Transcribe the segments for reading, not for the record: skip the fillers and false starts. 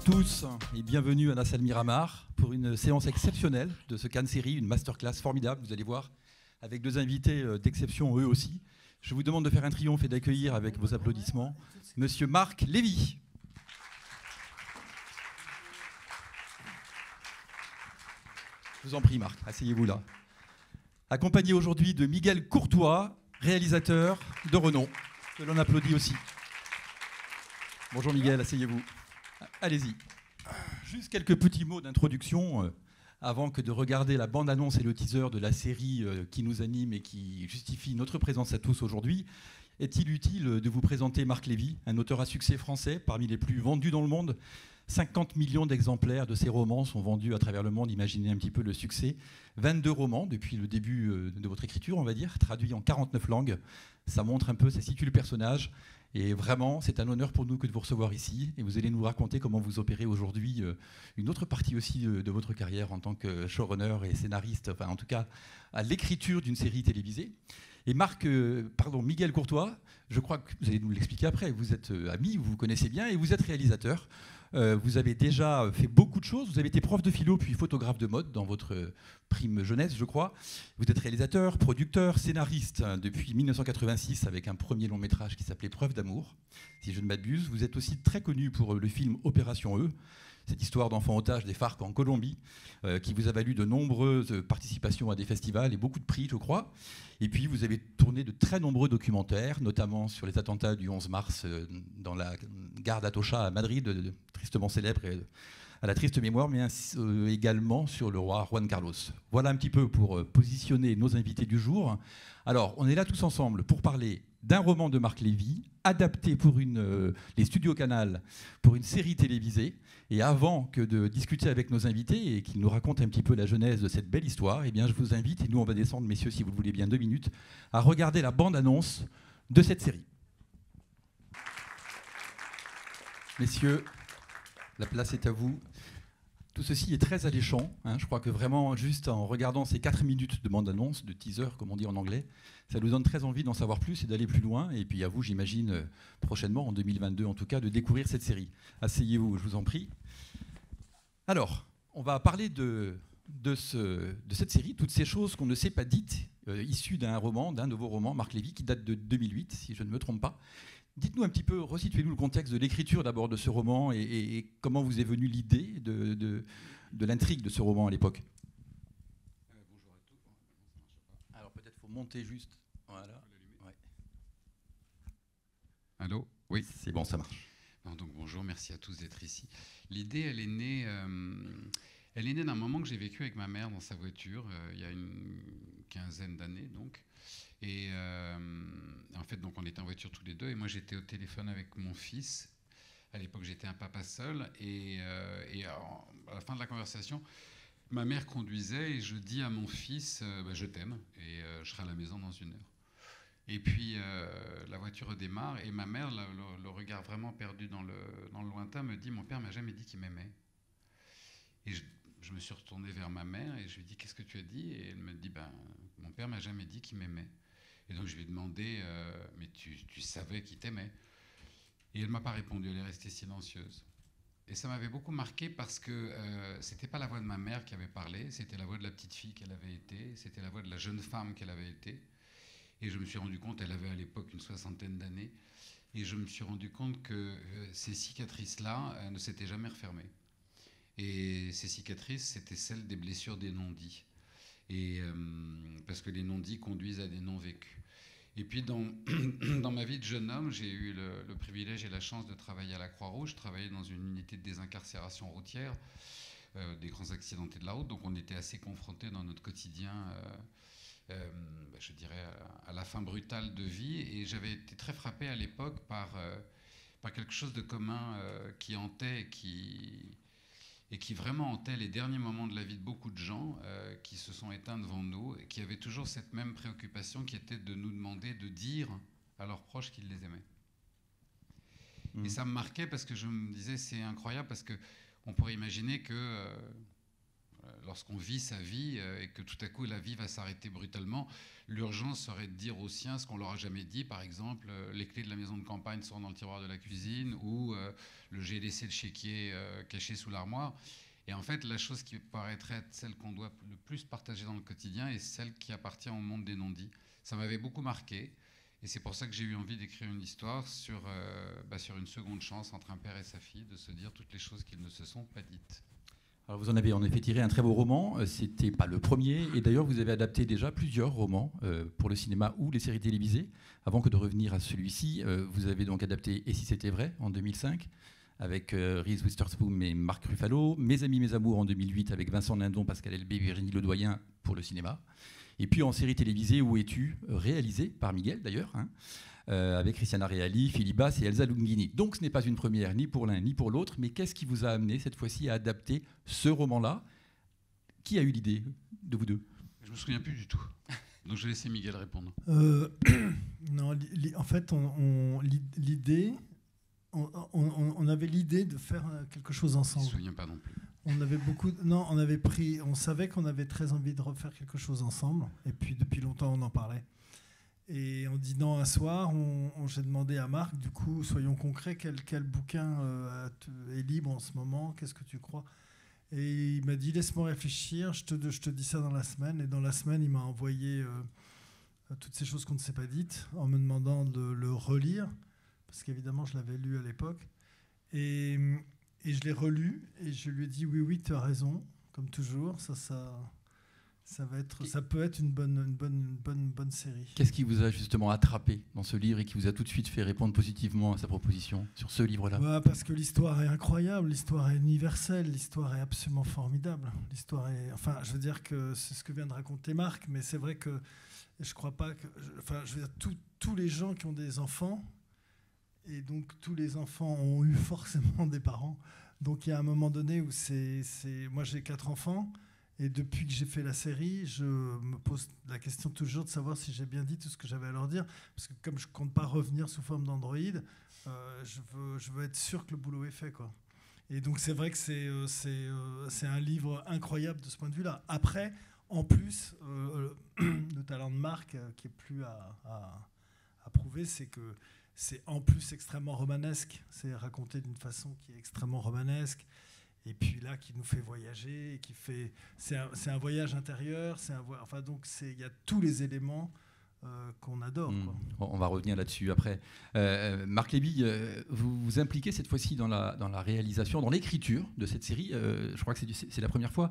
tous et bienvenue à la salle Miramar pour une séance exceptionnelle de ce Cannes Série, une masterclass formidable, vous allez voir, avec deux invités d'exception eux aussi. Je vous demande de faire un triomphe et d'accueillir avec vos applaudissements Monsieur Marc Lévy. Je vous en prie Marc, asseyez-vous là. Accompagné aujourd'hui de Miguel Courtois, réalisateur de renom, que l'on applaudit aussi. Bonjour Miguel, asseyez-vous. Allez-y. Juste quelques petits mots d'introduction avant que de regarder la bande-annonce et le teaser de la série qui nous anime et qui justifie notre présence à tous aujourd'hui. Est-il utile de vous présenter Marc Lévy, un auteur à succès français parmi les plus vendus dans le monde ? 50 millions d'exemplaires de ses romans sont vendus à travers le monde, imaginez un petit peu le succès. 22 romans depuis le début de votre écriture, on va dire, traduits en 49 langues. Ça montre un peu, ça situe le personnage. Et vraiment, c'est un honneur pour nous que de vous recevoir ici. Et vous allez nous raconter comment vous opérez aujourd'hui une autre partie aussi de votre carrière en tant que showrunner et scénariste, enfin en tout cas à l'écriture d'une série télévisée. Et Miguel Courtois, je crois que vous allez nous l'expliquer après, vous êtes ami, vous vous connaissez bien et vous êtes réalisateur. Vous avez déjà fait beaucoup de choses. Vous avez été prof de philo puis photographe de mode dans votre prime jeunesse, je crois. Vous êtes réalisateur, producteur, scénariste depuis 1986 avec un premier long métrage qui s'appelait Preuve d'amour, si je ne m'abuse. Vous êtes aussi très connu pour le film Opération E, cette histoire d'enfants otages des FARC en Colombie, qui vous a valu de nombreuses participations à des festivals et beaucoup de prix, je crois. Et puis, vous avez tourné de très nombreux documentaires, notamment sur les attentats du 11 mars dans la gare d'Atocha à Madrid, tristement célèbre et à la triste mémoire, mais également sur le roi Juan Carlos. Voilà un petit peu pour positionner nos invités du jour. Alors, on est là tous ensemble pour parler d'un roman de Marc Lévy, adapté pour les studios Canal pour une série télévisée. Et avant que de discuter avec nos invités et qu'ils nous racontent un petit peu la genèse de cette belle histoire, eh bien, je vous invite, et nous on va descendre, messieurs, si vous le voulez bien, 2 minutes, à regarder la bande-annonce de cette série. Messieurs, la place est à vous. Tout ceci est très alléchant. Je crois que vraiment, juste en regardant ces 4 minutes de bande-annonce, de teaser, comme on dit en anglais, ça nous donne très envie d'en savoir plus et d'aller plus loin. Et puis à vous, j'imagine, prochainement, en 2022 en tout cas, de découvrir cette série. Asseyez-vous, je vous en prie. Alors, on va parler de cette série, toutes ces choses qu'on ne s'est pas dites, issues d'un de vos romans, Marc Lévy, qui date de 2008, si je ne me trompe pas. Dites-nous un petit peu, resituez-nous le contexte de l'écriture d'abord de ce roman et comment vous est venue l'idée de l'intrigue de ce roman à l'époque. Bonjour à tous. Alors peut-être faut monter juste. Voilà. Ouais. Allô ? Oui. C'est bon, ça marche. Non, donc bonjour, merci à tous d'être ici. L'idée, elle est née d'un moment que j'ai vécu avec ma mère dans sa voiture il y a une quinzaine d'années donc. Et en fait, donc on était en voiture tous les deux et moi j'étais au téléphone avec mon fils. À l'époque, j'étais un papa seul et à la fin de la conversation, ma mère conduisait et je dis à mon fils je t'aime et je serai à la maison dans 1 heure. Et puis la voiture redémarre et ma mère, le regard vraiment perdu dans le lointain, me dit mon père m'a jamais dit qu'il m'aimait. Et je me suis retourné vers ma mère et je lui ai dit qu'est-ce que tu as dit ? Et elle me dit mon père m'a jamais dit qu'il m'aimait. Et donc je lui ai demandé mais tu savais qu'il t'aimait ? Et elle m'a pas répondu, elle est restée silencieuse. Et ça m'avait beaucoup marqué parce que c'était pas la voix de ma mère qui avait parlé, c'était la voix de la petite fille qu'elle avait été, c'était la voix de la jeune femme qu'elle avait été. Et je me suis rendu compte, elle avait à l'époque une 60aine d'années, et je me suis rendu compte que ces cicatrices-là ne s'étaient jamais refermées. Et ces cicatrices, c'était celles des blessures des non-dits. Et parce que les non-dits conduisent à des non-vécus. Et puis dans ma vie de jeune homme, j'ai eu le privilège et la chance de travailler à la Croix-Rouge. Je travaillais dans une unité de désincarcération routière, des grands accidentés de la route. Donc on était assez confrontés dans notre quotidien, je dirais, à la fin brutale de vie. Et j'avais été très frappé à l'époque par quelque chose de commun qui hantait et qui vraiment hantait les derniers moments de la vie de beaucoup de gens qui se sont éteints devant nous et qui avaient toujours cette même préoccupation qui était de nous demander de dire à leurs proches qu'ils les aimaient. Et ça me marquait parce que je me disais c'est incroyable parce qu'on pourrait imaginer que lorsqu'on vit sa vie et que tout à coup la vie va s'arrêter brutalement, l'urgence serait de dire aux siens ce qu'on leur a jamais dit, par exemple les clés de la maison de campagne sont dans le tiroir de la cuisine, ou j'ai laissé le chéquier caché sous l'armoire. Et en fait, la chose qui paraîtrait être celle qu'on doit le plus partager dans le quotidien est celle qui appartient au monde des non-dits. Ça m'avait beaucoup marqué. Et c'est pour ça que j'ai eu envie d'écrire une histoire sur une seconde chance entre un père et sa fille, de se dire toutes les choses qu'ils ne se sont pas dites. Alors vous en avez en effet tiré un très beau roman, c'était pas le premier, et d'ailleurs vous avez adapté déjà plusieurs romans pour le cinéma ou les séries télévisées. Avant que de revenir à celui-ci, vous avez donc adapté Et si c'était vrai en 2005, avec Reese Witherspoon et Marc Ruffalo, Mes amis, mes amours en 2008 avec Vincent Lindon, Pascal Elbé, Virginie Ledoyen pour le cinéma. Et puis en série télévisée, Où es-tu, réalisé par Miguel d'ailleurs, avec Christiana Reali, Philippe Bass et Elsa Lunghini. Donc ce n'est pas une première ni pour l'un ni pour l'autre, mais qu'est-ce qui vous a amené cette fois-ci à adapter ce roman-là? Qui a eu l'idée de vous deux? Je ne me souviens plus du tout. Donc je vais laisser Miguel répondre. Non, en fait, l'idée, on avait l'idée de faire quelque chose ensemble. Je ne me souviens pas non plus. On savait qu'on avait très envie de refaire quelque chose ensemble, et puis depuis longtemps on en parlait. Et en dînant un soir, j'ai demandé à Marc, du coup, soyons concrets, quel bouquin est libre en ce moment, qu'est-ce que tu crois? Et il m'a dit, laisse-moi réfléchir, je te dis ça dans la semaine. Et dans la semaine, il m'a envoyé toutes ces choses qu'on ne s'est pas dites, en me demandant de le relire, parce qu'évidemment, je l'avais lu à l'époque. Et je l'ai relu, et je lui ai dit, oui, tu as raison, comme toujours, ça peut être une bonne série. Qu'est-ce qui vous a justement attrapé dans ce livre et qui vous a tout de suite fait répondre positivement à sa proposition sur ce livre-là? Parce que l'histoire est incroyable, l'histoire est universelle, l'histoire est absolument formidable. Je veux dire que c'est ce que vient de raconter Marc, mais c'est vrai que je crois pas que... je veux dire, tous les gens qui ont des enfants, et donc tous les enfants ont eu forcément des parents. Donc il y a un moment donné où moi j'ai 4 enfants, et depuis que j'ai fait la série, je me pose la question toujours de savoir si j'ai bien dit tout ce que j'avais à leur dire. Parce que comme je ne compte pas revenir sous forme d'Android, je veux être sûr que le boulot est fait, quoi. Et donc c'est vrai que c'est un livre incroyable de ce point de vue-là. Après, en plus, le talent de Marc, qui est plus à prouver, c'est que c'est en plus extrêmement romanesque. C'est raconté d'une façon qui est extrêmement romanesque. Et puis là, qui nous fait voyager, c'est un voyage intérieur, donc il y a tous les éléments qu'on adore. Quoi. On va revenir là-dessus après. Marc Lévy, vous vous impliquez cette fois-ci dans la réalisation, dans l'écriture de cette série. Je crois que c'est la première fois.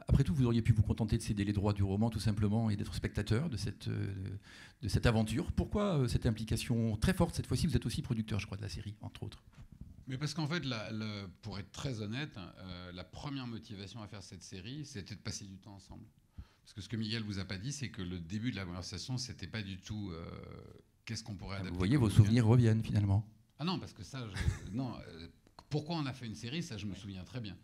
Après tout, vous auriez pu vous contenter de céder les droits du roman tout simplement et d'être spectateur de cette aventure. Pourquoi cette implication très forte cette fois-ci? Vous êtes aussi producteur, je crois, de la série, entre autres. Mais parce qu'en fait, pour être très honnête, la première motivation à faire cette série, c'était de passer du temps ensemble. Parce que ce que Miguel vous a pas dit, c'est que le début de la conversation, c'était pas du tout qu'est-ce qu'on pourrait adapter. Vous voyez, vos souvenirs reviennent finalement. Ah non, parce que ça, pourquoi on a fait une série, ça je me souviens très bien.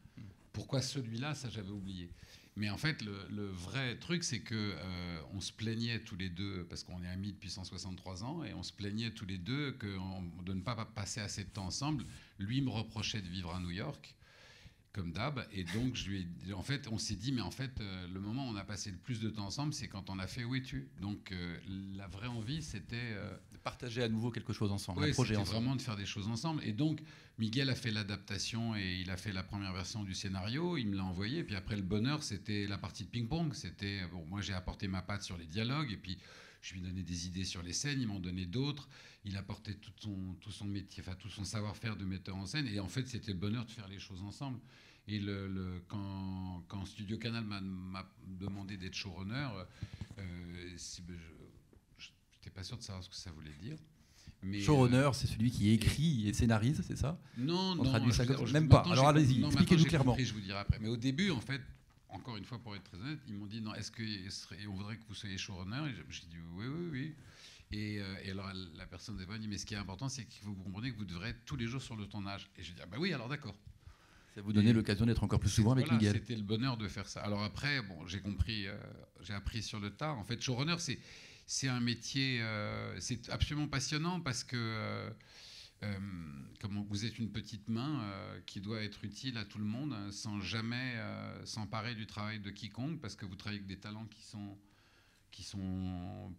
Pourquoi celui-là, ça j'avais oublié. Mais en fait, le vrai truc, c'est que on se plaignait tous les deux, parce qu'on est amis depuis 163 ans, et on se plaignait tous les deux de ne pas passer assez de temps ensemble. Lui me reprochait de vivre à New York, comme d'hab, et donc on s'est dit, mais en fait, le moment où on a passé le plus de temps ensemble, c'est quand on a fait Où es-tu. Donc la vraie envie, c'était de partager à nouveau quelque chose ensemble, un projet ensemble. Vraiment de faire des choses ensemble. Et donc Miguel a fait l'adaptation et il a fait la première version du scénario, il me l'a envoyé, et puis après le bonheur, c'était la partie de ping-pong. C'était moi j'ai apporté ma patte sur les dialogues, et puis je lui ai donné des idées sur les scènes, il m'en donnait d'autres. Il apportait tout son métier, tout son savoir-faire de metteur en scène. Et en fait, c'était le bonheur de faire les choses ensemble. Et quand Studio Canal m'a demandé d'être showrunner, je n'étais pas sûr de savoir ce que ça voulait dire. Mais showrunner, c'est celui qui écrit et scénarise, c'est ça? Non, on traduit ça comme même pas. Alors allez-y, expliquez-nous clairement. Compris, je vous dirai après. Mais au début, en fait, encore une fois, pour être très honnête, ils m'ont dit non, on voudrait que vous soyez showrunner. Et j'ai dit oui. Et alors la personne m'a dit mais ce qui est important, c'est que vous comprenez que vous devrez être tous les jours sur le tournage. Et je dis oui, alors d'accord. Ça vous donnait l'occasion d'être encore plus souvent avec Miguel. C'était le bonheur de faire ça. Alors après, j'ai compris, j'ai appris sur le tas. En fait, showrunner, c'est un métier, c'est absolument passionnant parce que comment vous êtes une petite main qui doit être utile à tout le monde sans jamais s'emparer du travail de quiconque, parce que vous travaillez avec des talents qui sont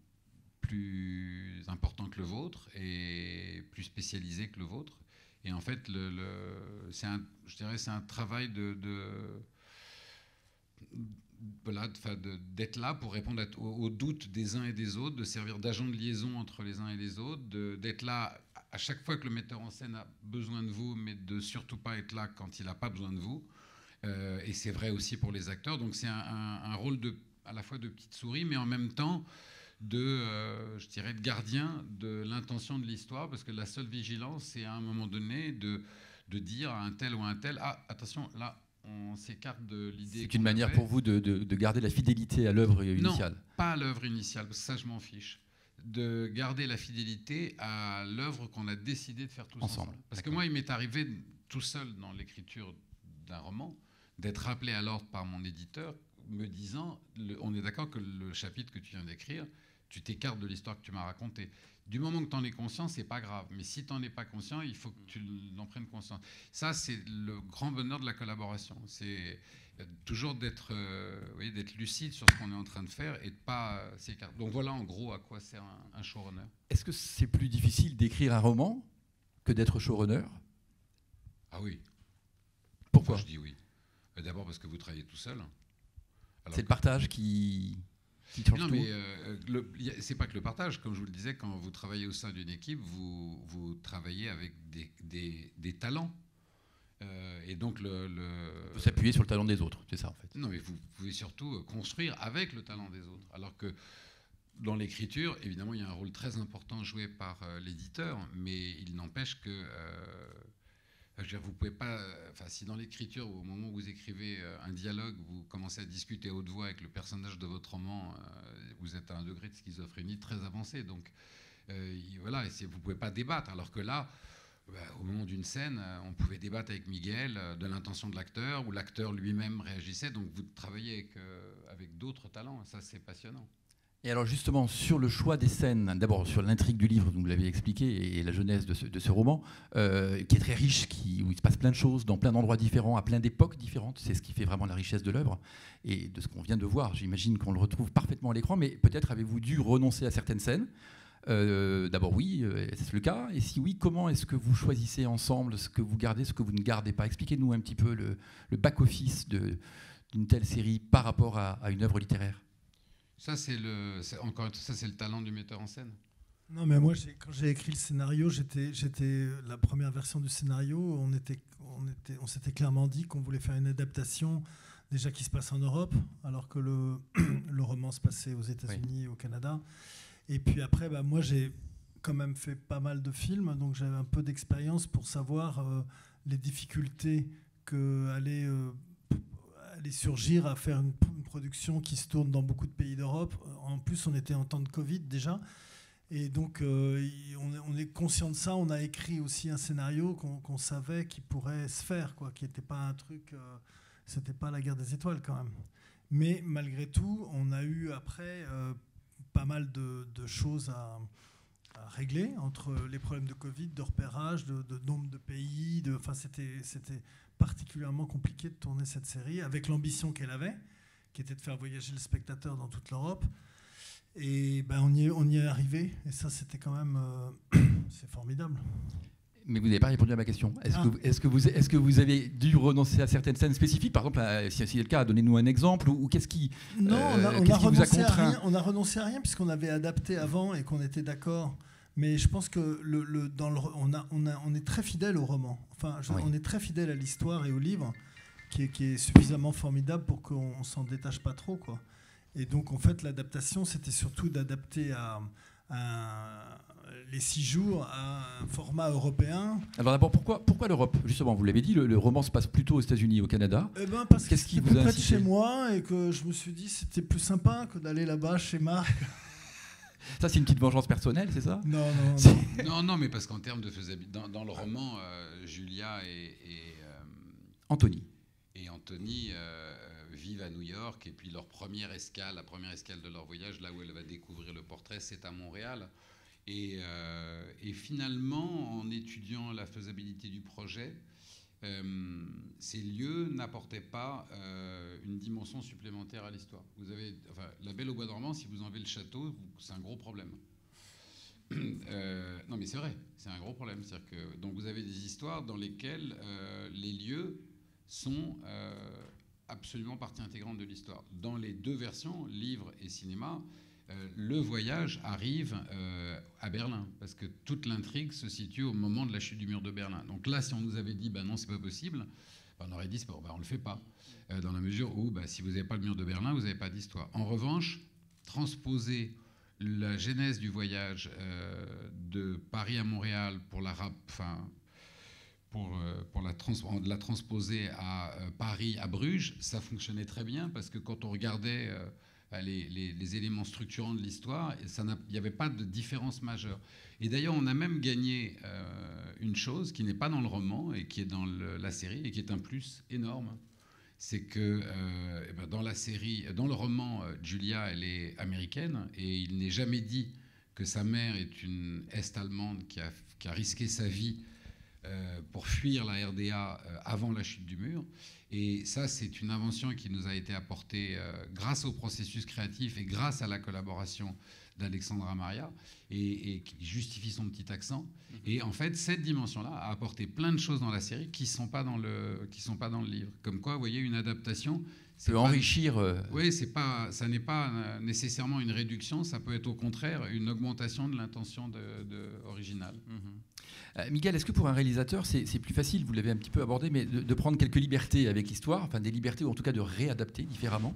plus importants que le vôtre et plus spécialisés que le vôtre. Et en fait, je dirais, c'est un travail d'être là pour répondre aux doutes des uns et des autres, de servir d'agent de liaison entre les uns et les autres, d'être là à chaque fois que le metteur en scène a besoin de vous, mais de surtout pas être là quand il n'a pas besoin de vous. Et c'est vrai aussi pour les acteurs. Donc c'est un rôle à la fois de petite souris, mais en même temps je dirais, de gardien de l'intention de l'histoire, parce que la seule vigilance, c'est à un moment donné de dire à un tel ou à un tel, ah, attention, là, on s'écarte de l'idée. C'est une manière pour vous de garder la fidélité à l'œuvre initiale? Non, pas à l'œuvre initiale, parce que ça, je m'en fiche. De garder la fidélité à l'œuvre qu'on a décidé de faire tous ensemble. Parce que moi, il m'est arrivé tout seul dans l'écriture d'un roman d'être rappelé à l'ordre par mon éditeur, me disant, on est d'accord que le chapitre que tu viens d'écrire, tu t'écartes de l'histoire que tu m'as racontée. Du moment que tu en es conscient, c'est pas grave. Mais si tu n'en es pas conscient, il faut que tu en prennes conscience. Ça, c'est le grand bonheur de la collaboration. C'est toujours d'être lucide sur ce qu'on est en train de faire et de pas s'écarter. Donc voilà en gros à quoi sert un showrunner. Est-ce que c'est plus difficile d'écrire un roman que d'être showrunner? Ah oui. Pourquoi? Je dis oui. D'abord parce que vous travaillez tout seul. C'est le partage qui change non, tout. mais c'est pas que le partage. Comme je vous le disais, quand vous travaillez au sein d'une équipe, vous travaillez avec des talents. Et donc vous s'appuyez sur le talent des autres, c'est ça en fait. Non, mais vous pouvez surtout construire avec le talent des autres. Alors que dans l'écriture, évidemment, il y a un rôle très important joué par l'éditeur, mais il n'empêche que vous pouvez pas. Si dans l'écriture, au moment où vous écrivez un dialogue, vous commencez à discuter à haute voix avec le personnage de votre roman, vous êtes à un degré de schizophrénie très avancé. Donc voilà, vous pouvez pas débattre. Alors que là, au moment d'une scène, on pouvait débattre avec Miguel de l'intention de l'acteur, ou l'acteur lui-même réagissait. Donc vous travaillez avec d'autres talents. Ça, c'est passionnant. Et alors justement, sur le choix des scènes, d'abord sur l'intrigue du livre, vous l'avez expliqué, et la genèse de ce roman, qui est très riche, où il se passe plein de choses, dans plein d'endroits différents, à plein d'époques différentes, c'est ce qui fait vraiment la richesse de l'œuvre, et de ce qu'on vient de voir. J'imagine qu'on le retrouve parfaitement à l'écran, mais peut-être avez-vous dû renoncer à certaines scènes? D'abord oui, est-ce le cas? Et si oui, comment est-ce que vous choisissez ensemble ce que vous gardez, ce que vous ne gardez pas? Expliquez-nous un petit peu le back-office d'une telle série par rapport à une œuvre littéraire. Ça, c'est le talent du metteur en scène. Non, mais moi, quand j'ai écrit le scénario, j'étais la première version du scénario. On s'était clairement dit qu'on voulait faire une adaptation déjà qui se passe en Europe, alors que le roman se passait aux États-Unis et au Canada. Et puis après, moi, j'ai quand même fait pas mal de films, donc j'avais un peu d'expérience pour savoir les difficultés qu'allait surgir à faire une production qui se tourne dans beaucoup de pays d'Europe. En plus, on était en temps de Covid déjà. Et donc, on est conscient de ça. On a écrit aussi un scénario qu'on savait qui pourrait se faire, quoi, qui n'était pas un truc... c'était pas la guerre des étoiles, quand même. Mais malgré tout, on a eu après pas mal de choses à régler, entre les problèmes de Covid, de repérage, de nombre de pays. Enfin, c'était particulièrement compliqué de tourner cette série, avec l'ambition qu'elle avait, qui était de faire voyager le spectateur dans toute l'Europe. Et on y est arrivé, et ça, c'était quand même... c'est formidable. Mais vous n'avez pas répondu à ma question. Est-ce que vous avez dû renoncer à certaines scènes spécifiques? Par exemple, si c'est le cas, donnez-nous un exemple. Ou qu'est-ce qui, non, qu'est-ce qui vous a contraint? On a renoncé à rien, puisqu'on avait adapté avant et qu'on était d'accord. Mais je pense que on est très fidèle au roman. Enfin, on est très fidèle à l'histoire et au livre, qui est suffisamment formidable pour qu'on s'en détache pas trop, quoi. Et donc, en fait, l'adaptation, c'était surtout d'adapter les 6 jours à un format européen. Alors d'abord, pourquoi l'Europe? Justement, vous l'avez dit, le roman se passe plutôt aux États-Unis, au Canada. Parce que c'était plus près de chez moi et que je me suis dit c'était plus sympa que d'aller là-bas chez Marc. Ça, c'est une petite vengeance personnelle, c'est ça? Non, mais parce qu'en termes de faisabilité, dans le roman, Julia et Anthony vivent à New York, et puis la première escale de leur voyage, là où elle va découvrir le portrait, c'est à Montréal. Et finalement, en étudiant la faisabilité du projet, ces lieux n'apportaient pas une dimension supplémentaire à l'histoire. Vous avez, enfin, La Belle au Bois dormant, si vous enlevez le château, c'est un gros problème. Non, mais c'est vrai, c'est un gros problème. C'est-à-dire que, donc vous avez des histoires dans lesquelles les lieux sont absolument partie intégrante de l'histoire. Dans les deux versions, livre et cinéma, le voyage arrive à Berlin, parce que toute l'intrigue se situe au moment de la chute du mur de Berlin. Donc là, si on nous avait dit bah non, c'est pas possible, bah on aurait dit bon, bah on le fait pas, dans la mesure où bah, si vous n'avez pas le mur de Berlin, vous n'avez pas d'histoire. En revanche, transposer la genèse du voyage de Paris à Montréal pour la transposer à Paris, à Bruges, ça fonctionnait très bien, parce que quand on regardait les éléments structurants de l'histoire, il n'y avait pas de différence majeure. Et d'ailleurs, on a même gagné une chose qui n'est pas dans le roman et qui est dans la série, et qui est un plus énorme. C'est que dans la série, dans le roman, Julia, elle est américaine, et il n'est jamais dit que sa mère est une Est-allemande qui a risqué sa vie pour fuir la RDA avant la chute du mur. Et ça, c'est une invention qui nous a été apportée grâce au processus créatif et grâce à la collaboration d'Alexandra Maria, et qui justifie son petit accent. Et en fait, cette dimension-là a apporté plein de choses dans la série qui ne sont pas dans le livre. Comme quoi, vous voyez, une adaptation peut enrichir. Oui, ça n'est pas nécessairement une réduction, ça peut être au contraire une augmentation de l'intention originale. Miguel, est-ce que pour un réalisateur, c'est plus facile, vous l'avez un petit peu abordé, mais de prendre quelques libertés avec l'histoire, enfin des libertés, ou en tout cas de réadapter différemment,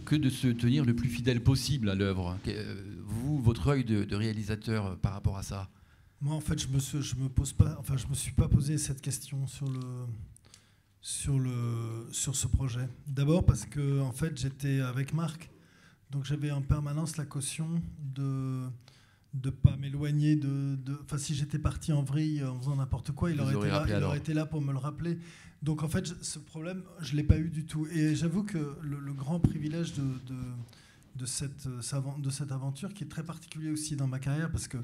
que de se tenir le plus fidèle possible à l'œuvre? Vous, votre œil de réalisateur par rapport à ça? Moi, en fait, je me suis pas posé cette question sur ce projet. D'abord parce que, en fait, j'étais avec Marc, donc j'avais en permanence la caution de pas m'éloigner Enfin, si j'étais parti en vrille en faisant n'importe quoi, il aurait été là pour me le rappeler. Donc, en fait, ce problème, je l'ai pas eu du tout. Et j'avoue que le grand privilège de cette aventure, qui est très particulier aussi dans ma carrière, parce que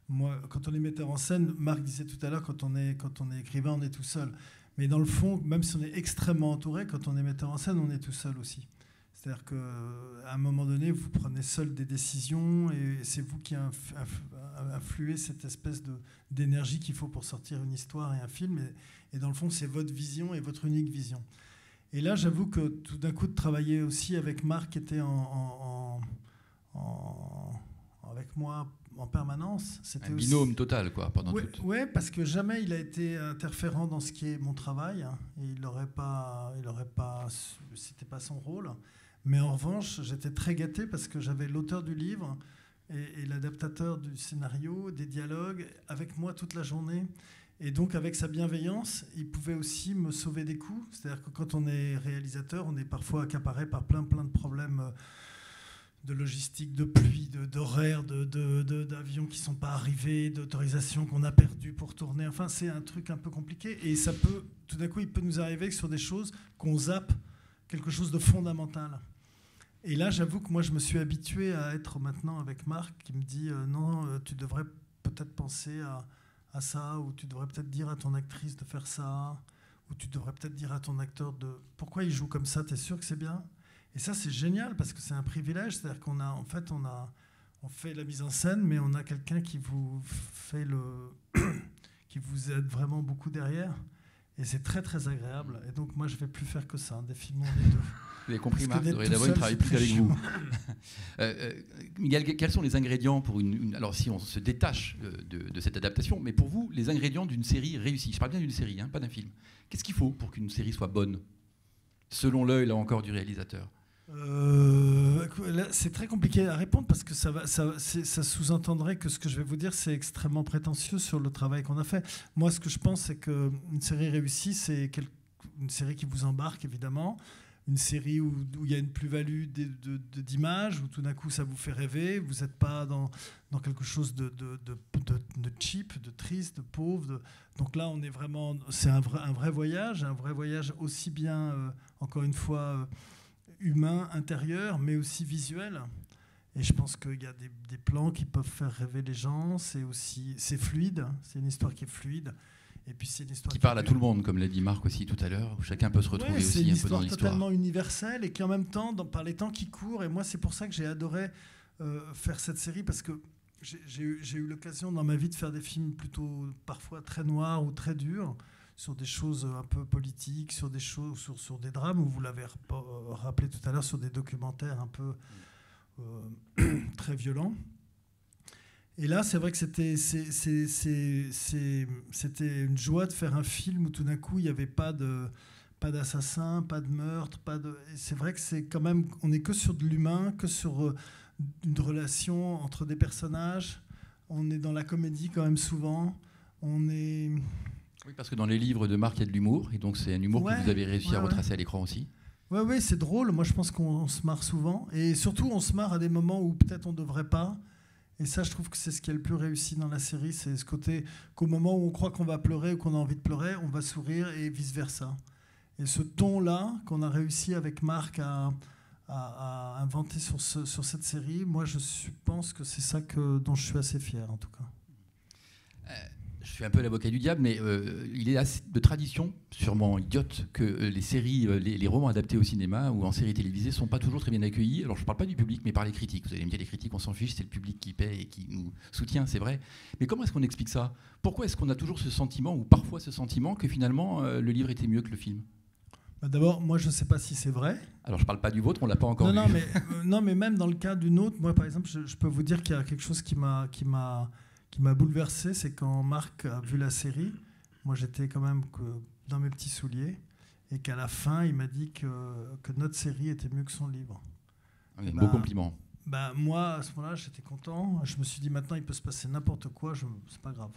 moi, quand on est metteur en scène, Marc disait tout à l'heure, quand on est écrivain, on est tout seul. Mais dans le fond, même si on est extrêmement entouré, quand on est metteur en scène, on est tout seul aussi. C'est-à-dire qu'à un moment donné, vous prenez seul des décisions, et c'est vous qui influez cette espèce d'énergie qu'il faut pour sortir une histoire et un film. Et dans le fond, c'est votre vision et votre unique vision. Et là, j'avoue que tout d'un coup, de travailler aussi avec Marc, qui était avec moi en permanence, c'était un binôme total, quoi, pendant toute. Ouais, parce que jamais il a été interférent dans ce qui est mon travail, et il n'aurait pas, c'était pas son rôle. Mais en revanche, j'étais très gâté parce que j'avais l'auteur du livre et l'adaptateur du scénario, des dialogues, avec moi toute la journée. Et donc, avec sa bienveillance, il pouvait aussi me sauver des coups. C'est-à-dire que quand on est réalisateur, on est parfois accaparé par plein de problèmes de logistique, de pluie, d'horaires, d'avions qui ne sont pas arrivés, d'autorisations qu'on a perdues pour tourner. Enfin, c'est un truc un peu compliqué. Et ça peut, tout d'un coup, il peut nous arriver que sur des choses qu'on zappe quelque chose de fondamental. Et là, j'avoue que moi, je me suis habitué à être maintenant avec Marc, qui me dit non, tu devrais peut-être penser à ça, ou tu devrais peut-être dire à ton actrice de faire ça, ou tu devrais peut-être dire à ton acteur de pourquoi il joue comme ça, t'es sûr que c'est bien? Et ça, c'est génial, parce que c'est un privilège, c'est-à-dire qu'on a, en fait, on fait la mise en scène, mais on a quelqu'un qui vous fait qui vous aide vraiment beaucoup derrière. Et c'est très très agréable. Et donc moi je vais plus faire que ça, des films les deux. Vous avez compris, Marc, dorénavant il ne travaille plus avec vous. Miguel, quels sont les ingrédients pour alors si on se détache de cette adaptation, mais pour vous, les ingrédients d'une série réussie? Je parle bien d'une série, pas d'un film. Qu'est-ce qu'il faut pour qu'une série soit bonne, selon l'œil, là encore, du réalisateur? C'est très compliqué à répondre, parce que ça sous-entendrait que ce que je vais vous dire, c'est extrêmement prétentieux sur le travail qu'on a fait. Moi, ce que je pense, c'est qu'une série réussie, c'est une série qui vous embarque, évidemment, une série où il y a une plus-value d'image, où tout d'un coup ça vous fait rêver, vous n'êtes pas dans quelque chose de cheap, de triste, de pauvre. Donc là, on est vraiment, c'est un vrai voyage aussi bien, encore une fois, humain, intérieur, mais aussi visuel. Et je pense qu'il y a des plans qui peuvent faire rêver les gens. C'est fluide. C'est une histoire qui est fluide. Et puis c'est une histoire qui parle à tout le monde, comme l'a dit Marc aussi tout à l'heure, où chacun peut se retrouver aussi un peu dans l'histoire. C'est une histoire totalement universelle et qui en même temps, par les temps qui courent, et moi c'est pour ça que j'ai adoré faire cette série, parce que j'ai eu l'occasion dans ma vie de faire des films plutôt parfois très noirs ou très durs, sur des choses un peu politiques, sur des choses, sur des drames, ou vous l'avez rappelé tout à l'heure, sur des documentaires un peu très violents. Et là, c'est vrai que c'était une joie de faire un film où tout d'un coup, il n'y avait pas d'assassin, pas de meurtre, c'est vrai que c'est quand même, on n'est que sur de l'humain, que sur une relation entre des personnages. On est dans la comédie quand même souvent. Oui, parce que dans les livres de Marc, il y a de l'humour, et donc c'est un humour que vous avez réussi à retracer à l'écran aussi. Oui, c'est drôle. Moi, je pense qu'on se marre souvent, et surtout, on se marre à des moments où peut-être on ne devrait pas. Et ça, je trouve que c'est ce qui est le plus réussi dans la série, c'est ce côté qu'au moment où on croit qu'on va pleurer ou qu'on a envie de pleurer, on va sourire et vice-versa. Et ce ton-là qu'on a réussi avec Marc à inventer sur cette série, moi, je pense que c'est ça dont je suis assez fier, en tout cas. Je suis un peu l'avocat du diable, mais il est assez de tradition, sûrement idiote, que les séries, les romans adaptés au cinéma ou en séries télévisées ne sont pas toujours très bien accueillis. Alors je ne parle pas du public, mais par les critiques. Vous allez me dire, les critiques, on s'en fiche, c'est le public qui paie et qui nous soutient, c'est vrai. Mais comment est-ce qu'on explique ça? Pourquoi est-ce qu'on a toujours ce sentiment, ou parfois ce sentiment, que finalement le livre était mieux que le film? D'abord, moi, je ne sais pas si c'est vrai. Alors je ne parle pas du vôtre, on ne l'a pas encore vu. Non, mais même dans le cas d'une autre, moi, par exemple, je peux vous dire qu'il y a quelque chose qui m'a bouleversé, c'est quand Marc a vu la série, moi j'étais quand même dans mes petits souliers, et qu'à la fin il m'a dit que notre série était mieux que son livre. Un beau compliment. Moi à ce moment-là j'étais content, je me suis dit maintenant il peut se passer n'importe quoi, c'est pas grave.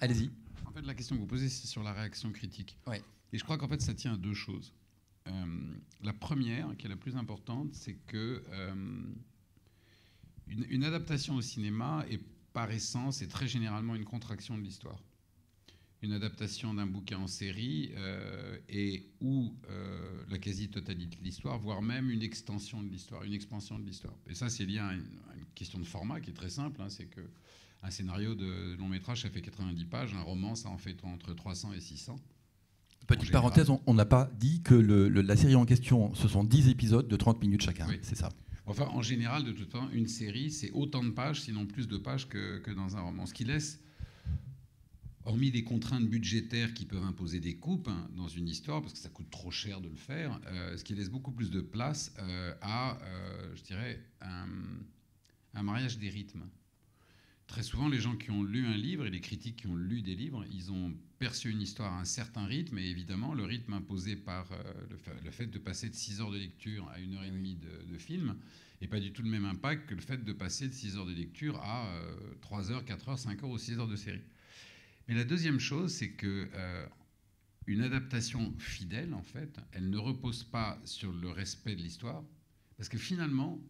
Allez-y. En fait, la question que vous posez, c'est sur la réaction critique. Ouais. Et je crois qu'en fait ça tient à deux choses. La première, qui est la plus importante, c'est que une adaptation au cinéma est par essence et très généralement une contraction de l'histoire. Une adaptation d'un bouquin en série ou la quasi-totalité de l'histoire, voire même une extension de l'histoire, une expansion de l'histoire. Et ça, c'est lié à une question de format qui est très simple. C'est qu'un scénario de long métrage, ça fait 90 pages. Un roman, ça en fait entre 300 et 600. Petite parenthèse, on n'a pas dit que la série en question, ce sont 10 épisodes de 30 minutes chacun. Oui. C'est ça. Enfin, en général, de tout temps, une série, c'est autant de pages, sinon plus de pages que dans un roman. Ce qui laisse, hormis les contraintes budgétaires qui peuvent imposer des coupes dans une histoire, parce que ça coûte trop cher de le faire, ce qui laisse beaucoup plus de place à, je dirais, un mariage des rythmes. Très souvent, les gens qui ont lu un livre et les critiques qui ont lu des livres, ils ont perçu une histoire à un certain rythme, et évidemment, le rythme imposé par le fait de passer de 6 heures de lecture à 1h30 de film n'est pas du tout le même impact que le fait de passer de 6 heures de lecture à 3 heures, 4 heures, 5 heures ou 6 heures de série. Mais la deuxième chose, c'est que une adaptation fidèle, en fait, elle ne repose pas sur le respect de l'histoire, parce que finalement,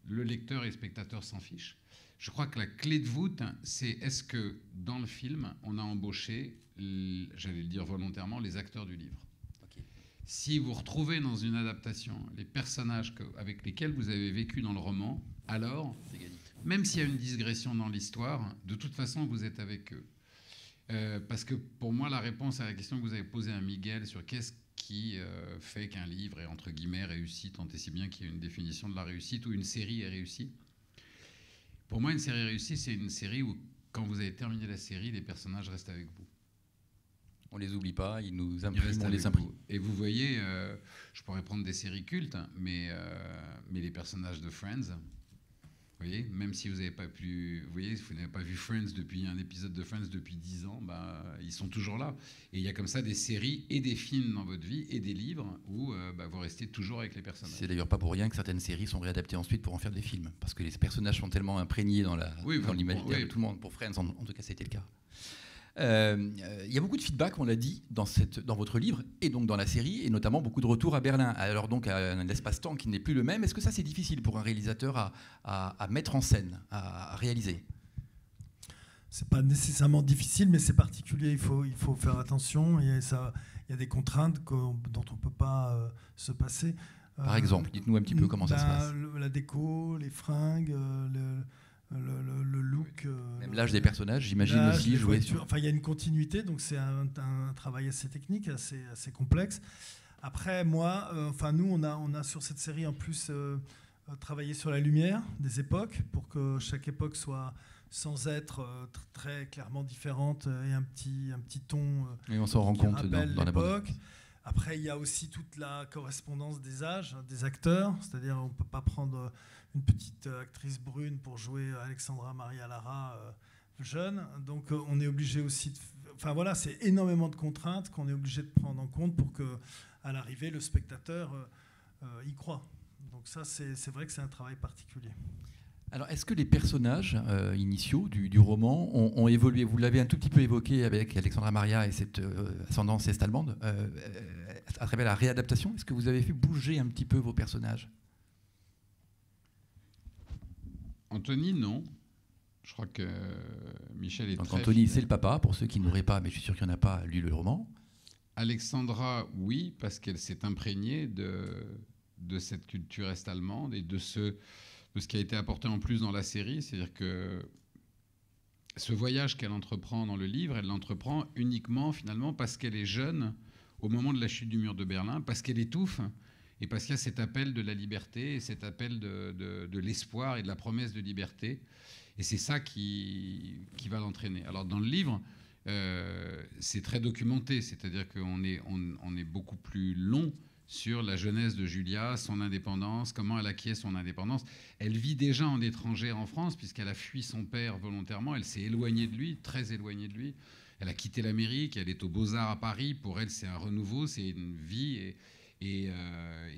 le lecteur et le spectateur s'en fichent. Je crois que la clé de voûte, c'est est-ce que dans le film, on a embauché, j'allais le dire volontairement, les acteurs du livre. Okay. Si vous retrouvez dans une adaptation les personnages avec lesquels vous avez vécu dans le roman, alors, même s'il y a une digression dans l'histoire, de toute façon, vous êtes avec eux. Parce que pour moi, la réponse à la question que vous avez posée à Miguel sur qu'est-ce qui fait qu'un livre est entre guillemets réussi, tant et si bien qu'il y a une définition de la réussite, ou une série est réussie. Pour moi, une série réussie, c'est une série où, quand vous avez terminé la série, les personnages restent avec vous. On les oublie pas, ils nous impriment, on les imprime. Et vous voyez, je pourrais prendre des séries cultes, mais les personnages de Friends, vous voyez, même si vous n'avez pas pu, vous voyez, vous n'avez pas vu Friends depuis un épisode de Friends depuis 10 ans, ils sont toujours là. Et il y a comme ça des séries et des films dans votre vie et des livres où vous restez toujours avec les personnages. C'est d'ailleurs pas pour rien que certaines séries sont réadaptées ensuite pour en faire des films, parce que les personnages sont tellement imprégnés dans l'imaginaire de tout le monde. Pour Friends, en tout cas, ça a été le cas. Il y a beaucoup de feedback, on l'a dit, dans votre livre et donc dans la série, et notamment beaucoup de retours à Berlin. Alors donc à un espace-temps qui n'est plus le même. Est-ce que ça c'est difficile pour un réalisateur à mettre en scène, à réaliser? C'est pas nécessairement difficile, mais c'est particulier. Il faut faire attention. Il y a des contraintes dont on peut pas se passer. Par exemple, dites-nous un petit peu comment ça se passe. La déco, les fringues, le look. Même l'âge des personnages, j'imagine aussi jouer sur... Enfin, il y a une continuité, donc c'est un travail assez technique, assez complexe. Après, moi, nous, on a sur cette série en plus travaillé sur la lumière des époques pour que chaque époque soit sans être très clairement différente et un petit ton et on s'en rend compte dans la l'époque. Après, il y a aussi toute la correspondance des âges des acteurs, c'est-à-dire on ne peut pas prendre une petite actrice brune pour jouer Alexandra Maria Lara jeune, donc on est obligé aussi de... Enfin voilà, c'est énormément de contraintes qu'on est obligé de prendre en compte pour qu'à l'arrivée, le spectateur y croit. Donc ça, c'est vrai que c'est un travail particulier. Alors, est-ce que les personnages initiaux du roman ont évolué? Vous l'avez un tout petit peu évoqué avec Alexandra Maria et cette ascendance est-allemande. À travers la réadaptation, est-ce que vous avez fait bouger un petit peu vos personnages? Anthony, non. Je crois que Michel est donc très Anthony, fidèle. c'est le papa, pour ceux qui n'auraient pas, mais je suis sûr qu'il n'y en a pas lu le roman. Alexandra, oui, parce qu'elle s'est imprégnée de cette culture est-allemande et de ce qui a été apporté en plus dans la série. C'est-à-dire que ce voyage qu'elle entreprend dans le livre, elle l'entreprend uniquement finalement parce qu'elle est jeune au moment de la chute du mur de Berlin, parce qu'elle étouffe et parce qu'il y a cet appel de la liberté et cet appel de l'espoir et de la promesse de liberté. Et c'est ça qui va l'entraîner. Alors dans le livre, c'est très documenté, c'est-à-dire qu'on est beaucoup plus long sur la jeunesse de Julia, son indépendance, comment elle acquiert son indépendance. Elle vit déjà en étrangère en France, puisqu'elle a fui son père volontairement, elle s'est éloignée de lui, très éloignée de lui. Elle a quitté l'Amérique, elle est aux Beaux-Arts à Paris. Pour elle, c'est un renouveau, c'est une vie, et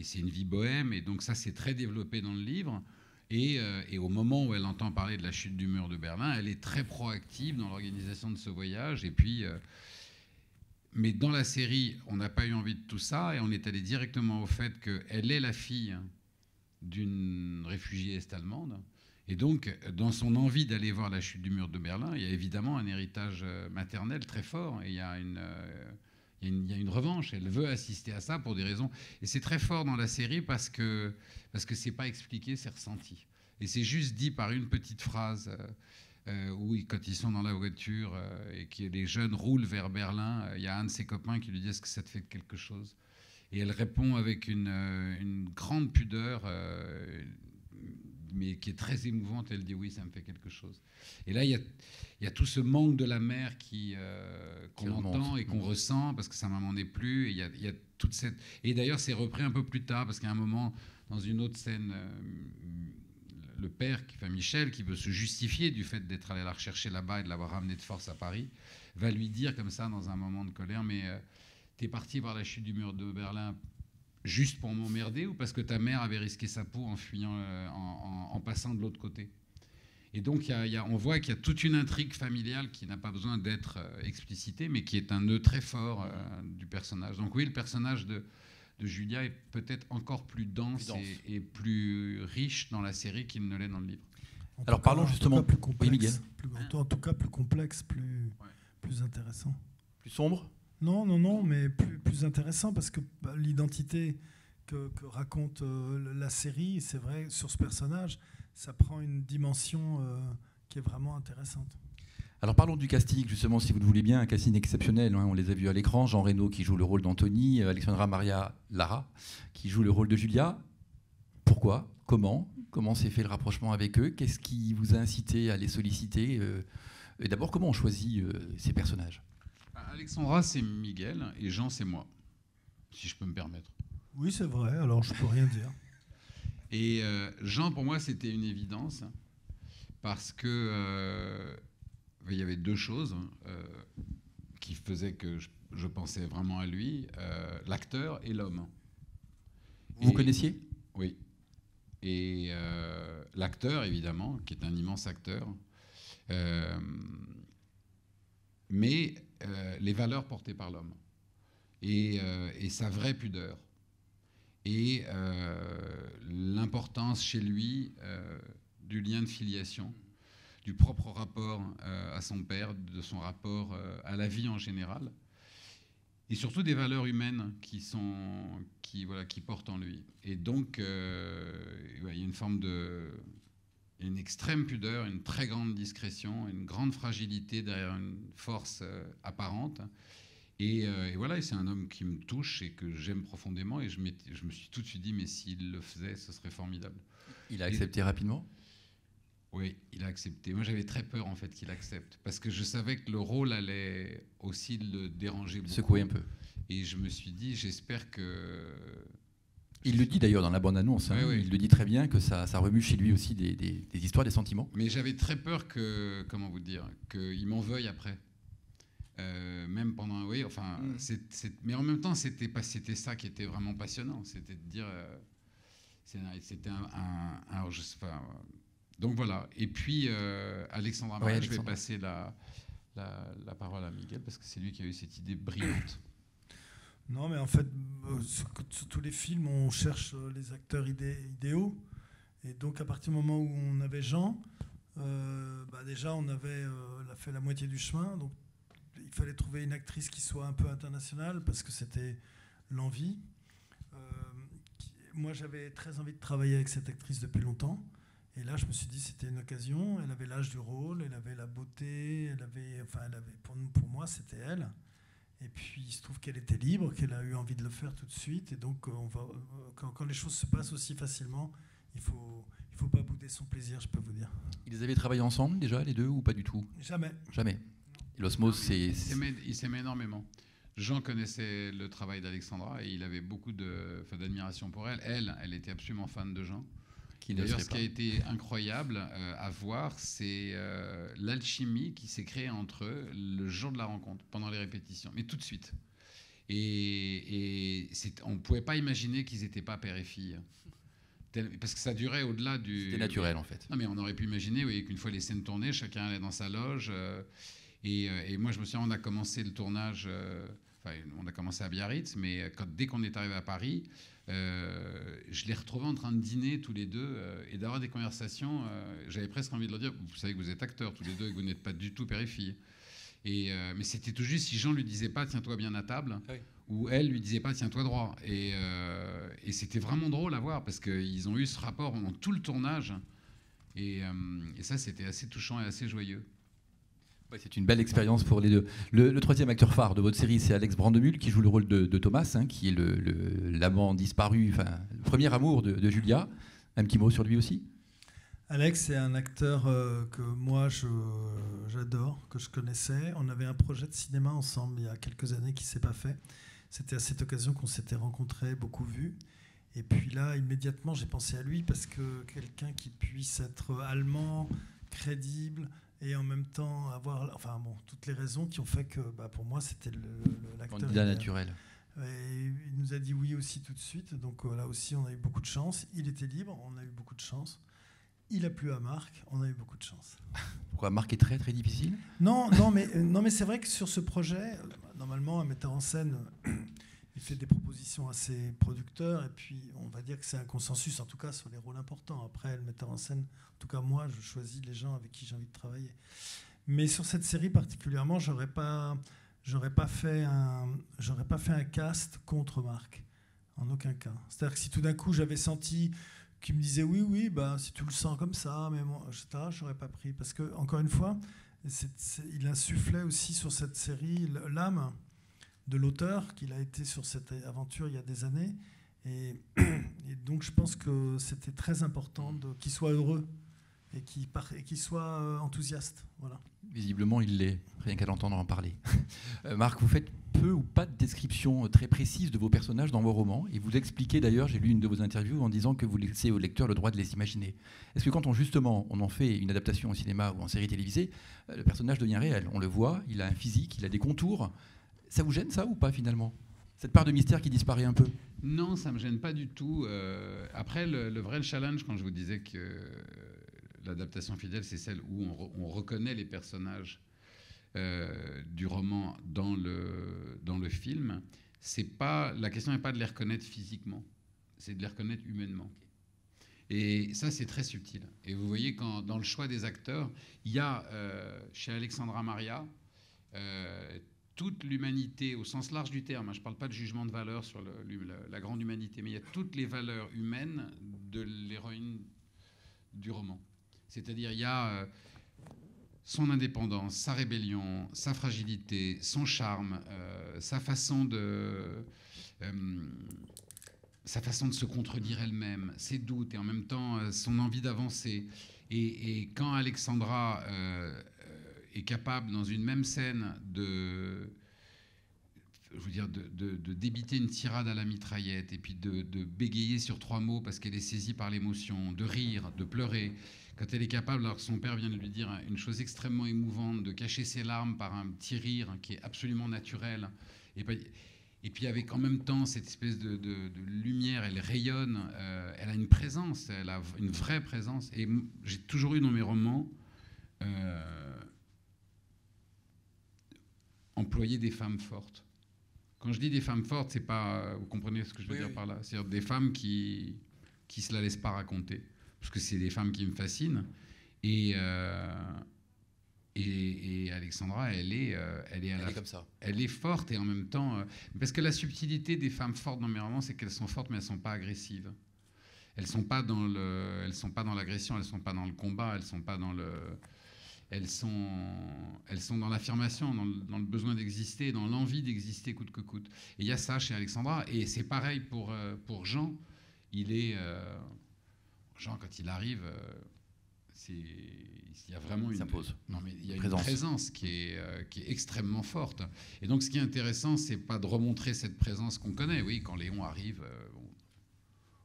c'est une vie bohème. Et donc ça, c'est très développé dans le livre. Et au moment où elle entend parler de la chute du mur de Berlin, elle est très proactive dans l'organisation de ce voyage. Et puis... mais dans la série, on n'a pas eu envie de tout ça et on est allé directement au fait qu'elle est la fille d'une réfugiée est-allemande. Et donc, dans son envie d'aller voir la chute du mur de Berlin, il y a évidemment un héritage maternel très fort. Et il y a une revanche. Elle veut assister à ça pour des raisons. Et c'est très fort dans la série parce que c'est pas expliqué, c'est ressenti. Et c'est juste dit par une petite phrase... où quand ils sont dans la voiture et que les jeunes roulent vers Berlin, il y a un de ses copains qui lui dit « Est-ce que ça te fait quelque chose ?» Et elle répond avec une grande pudeur, mais qui est très émouvante. Elle dit « Oui, ça me fait quelque chose. » Et là, il y a tout ce manque de la mère qu'on entend et qu'on ressent, parce que sa maman n'est plus. Et il y a toute cette... Et d'ailleurs, c'est repris un peu plus tard, parce qu'à un moment, dans une autre scène... le père, Michel, qui veut se justifier du fait d'être allé la rechercher là-bas et de l'avoir ramenée de force à Paris, va lui dire comme ça, dans un moment de colère, mais t'es parti voir la chute du mur de Berlin juste pour m'emmerder ou parce que ta mère avait risqué sa peau en fuyant, en passant de l'autre côté? Et donc, on voit qu'il y a toute une intrigue familiale qui n'a pas besoin d'être explicitée, mais qui est un nœud très fort du personnage. Donc oui, le personnage de Julia est peut-être encore plus dense. Et plus riche dans la série qu'il ne l'est dans le livre. Alors parlons justement plus complexe, oui, Miguel. En tout cas plus complexe, plus intéressant. Plus sombre? Non, mais plus intéressant parce que l'identité que raconte la série, c'est vrai, sur ce personnage, ça prend une dimension qui est vraiment intéressante. Alors parlons du casting, justement, si vous le voulez bien, un casting exceptionnel. Hein, on les a vus à l'écran. Jean Reno qui joue le rôle d'Anthony, Alexandra Maria Lara qui joue le rôle de Julia. Pourquoi? Comment s'est fait le rapprochement avec eux? Qu'est-ce qui vous a incité à les solliciter? Et d'abord, comment on choisit ces personnages? Alexandra, c'est Miguel, et Jean, c'est moi, si je peux me permettre. Oui, c'est vrai, alors je peux rien dire. Et Jean, pour moi, c'était une évidence, parce que... il y avait deux choses qui faisaient que je pensais vraiment à lui, l'acteur et l'homme. Vous connaissiez? Oui. Et l'acteur, évidemment, qui est un immense acteur, mais les valeurs portées par l'homme et sa vraie pudeur et l'importance chez lui du lien de filiation, du propre rapport à son père, de son rapport à la vie en général. et surtout des valeurs humaines qui portent en lui. Et donc, il y a une forme une extrême pudeur, une très grande discrétion, une grande fragilité derrière une force apparente. Et voilà, et c'est un homme qui me touche et que j'aime profondément. Et je me suis tout de suite dit, mais s'il le faisait, ce serait formidable. Il a accepté rapidement ? Oui, il a accepté. Moi, j'avais très peur, en fait, qu'il accepte. Parce que je savais que le rôle allait aussi le déranger beaucoup. Secouer un peu. Et je me suis dit, j'espère que... Il le dit d'ailleurs dans la bande-annonce. Hein. Oui. Il le dit très bien que ça remue chez lui aussi des histoires, des sentiments. Mais j'avais très peur qu'il m'en veuille après. Même pendant... Oui, enfin... Mais en même temps, c'était ça qui était vraiment passionnant. C'était de dire... C'était je sais pas... Donc voilà. Et puis, Alexandra Maria, je vais passer la parole à Miguel, parce que c'est lui qui a eu cette idée brillante. Non, mais en fait, sur tous les films, on cherche les acteurs idéaux. Et donc, à partir du moment où on avait Jean, déjà, on avait fait la moitié du chemin. Donc, il fallait trouver une actrice qui soit un peu internationale, parce que c'était l'envie. Moi, j'avais très envie de travailler avec cette actrice depuis longtemps. Et là, je me suis dit, c'était une occasion. Elle avait l'âge du rôle, elle avait la beauté, pour moi, c'était elle. Et puis, il se trouve qu'elle était libre, qu'elle a eu envie de le faire tout de suite. Et donc, quand les choses se passent aussi facilement, il faut pas bouder son plaisir, je peux vous dire. Ils avaient travaillé ensemble déjà, les deux, ou pas du tout ? Jamais. L'osmose, c'est... Il s'aimait énormément. Jean connaissait le travail d'Alexandra et il avait beaucoup d'admiration pour elle. Elle était absolument fan de Jean. D'ailleurs, ce qui a été incroyable à voir, c'est l'alchimie qui s'est créée entre eux le jour de la rencontre, pendant les répétitions, mais tout de suite. Et on ne pouvait pas imaginer qu'ils n'étaient pas père et fille. Parce que ça durait au-delà du... C'était naturel, en fait. Non, mais on aurait pu imaginer qu'une fois les scènes tournées, chacun allait dans sa loge. Et moi, je me souviens, on a commencé le tournage... on a commencé à Biarritz, mais dès qu'on est arrivé à Paris... je les retrouvais en train de dîner tous les deux et d'avoir des conversations. J'avais presque envie de leur dire, vous savez que vous êtes acteurs tous les deux et que vous n'êtes pas du tout père et fille. Mais c'était tout juste si Jean lui disait pas tiens-toi bien à table, oui. Ou elle lui disait pas tiens-toi droit. Et c'était vraiment drôle à voir parce qu'ils ont eu ce rapport pendant tout le tournage. Et ça, c'était assez touchant et assez joyeux. Ouais, c'est une belle expérience pour les deux. Le troisième acteur phare de votre série, c'est Alex Brandemühl, qui joue le rôle de Thomas, hein, qui est l'amant disparu, le premier amour de Julia. Un petit mot sur lui aussi ? Alex, c'est un acteur que moi, j'adore, que je connaissais. On avait un projet de cinéma ensemble il y a quelques années qui ne s'est pas fait. C'était à cette occasion qu'on s'était rencontrés, beaucoup vus. Et puis là, immédiatement, j'ai pensé à lui parce que quelqu'un qui puisse être allemand, crédible... et en même temps avoir toutes les raisons qui ont fait que pour moi c'était l'acteur candidat naturel. Et il nous a dit oui aussi tout de suite, donc là aussi on a eu beaucoup de chance. Il était libre, on a eu beaucoup de chance. Il a plu à Marc, on a eu beaucoup de chance. Pourquoi Marc est très très difficile ? Non, mais c'est vrai que sur ce projet, normalement un metteur en scène il fait des propositions à ses producteurs et puis on va dire que c'est un consensus en tout cas sur les rôles importants. Après le metteur en scène, en tout cas moi je choisis les gens avec qui j'ai envie de travailler. Mais sur cette série particulièrement, j'aurais pas fait un cast contre Marc, en aucun cas. C'est-à-dire que si tout d'un coup j'avais senti qu'il me disait oui si tu le sens comme ça, mais moi j'aurais pas pris parce que encore une fois il insufflait aussi sur cette série l'âme de l'auteur qu'il a été sur cette aventure il y a des années. Et donc je pense que c'était très important qu'il soit heureux et qu'il soit enthousiaste. Voilà. Visiblement, il l'est, rien qu'à l'entendre en parler. Marc, vous faites peu ou pas de description très précise de vos personnages dans vos romans. Et vous expliquez d'ailleurs, j'ai lu une de vos interviews en disant que vous laissez au lecteur le droit de les imaginer. Est-ce que quand on en fait une adaptation au cinéma ou en série télévisée, le personnage devient réel ? On le voit, il a un physique, il a des contours. Ça vous gêne ça ou pas finalement ? Cette part de mystère qui disparaît un peu ? Non, ça ne me gêne pas du tout. Après, le vrai challenge, quand je vous disais que l'adaptation fidèle, c'est celle où on reconnaît les personnages du roman dans le film, la question n'est pas de les reconnaître physiquement, c'est de les reconnaître humainement. Et ça, c'est très subtil. Et vous voyez, dans le choix des acteurs, il y a chez Alexandra Maria... toute l'humanité, au sens large du terme, je ne parle pas de jugement de valeur sur la grande humanité, mais il y a toutes les valeurs humaines de l'héroïne du roman. C'est-à-dire, il y a son indépendance, sa rébellion, sa fragilité, son charme, sa façon de se contredire elle-même, ses doutes, et en même temps son envie d'avancer. Et quand Alexandra est capable, dans une même scène, de débiter une tirade à la mitraillette, et puis de bégayer sur 3 mots parce qu'elle est saisie par l'émotion, de rire, de pleurer, quand elle est capable, alors que son père vient de lui dire une chose extrêmement émouvante, de cacher ses larmes par un petit rire qui est absolument naturel, et puis avec en même temps cette espèce de lumière, elle rayonne, elle a une présence, elle a une vraie présence. Et j'ai toujours eu dans mes romans employé des femmes fortes. Quand je dis des femmes fortes, c'est pas, vous comprenez ce que je veux dire par là, c'est-à-dire des femmes qui se la laissent pas raconter, parce que c'est des femmes qui me fascinent. Et Alexandra, elle est comme ça. Elle est forte, et en même temps, parce que la subtilité des femmes fortes dans mes romans, c'est qu'elles sont fortes, mais elles sont pas agressives. Elles sont pas dans l'agression, elles sont pas dans le combat, elles sont dans l'affirmation, dans le besoin d'exister, dans l'envie d'exister coûte que coûte. Et il y a ça chez Alexandra, et c'est pareil pour Jean. Jean, quand il arrive, il y a vraiment une présence qui est extrêmement forte. Et donc, ce qui est intéressant, c'est pas de remontrer cette présence qu'on connaît. Oui, quand Léon arrive,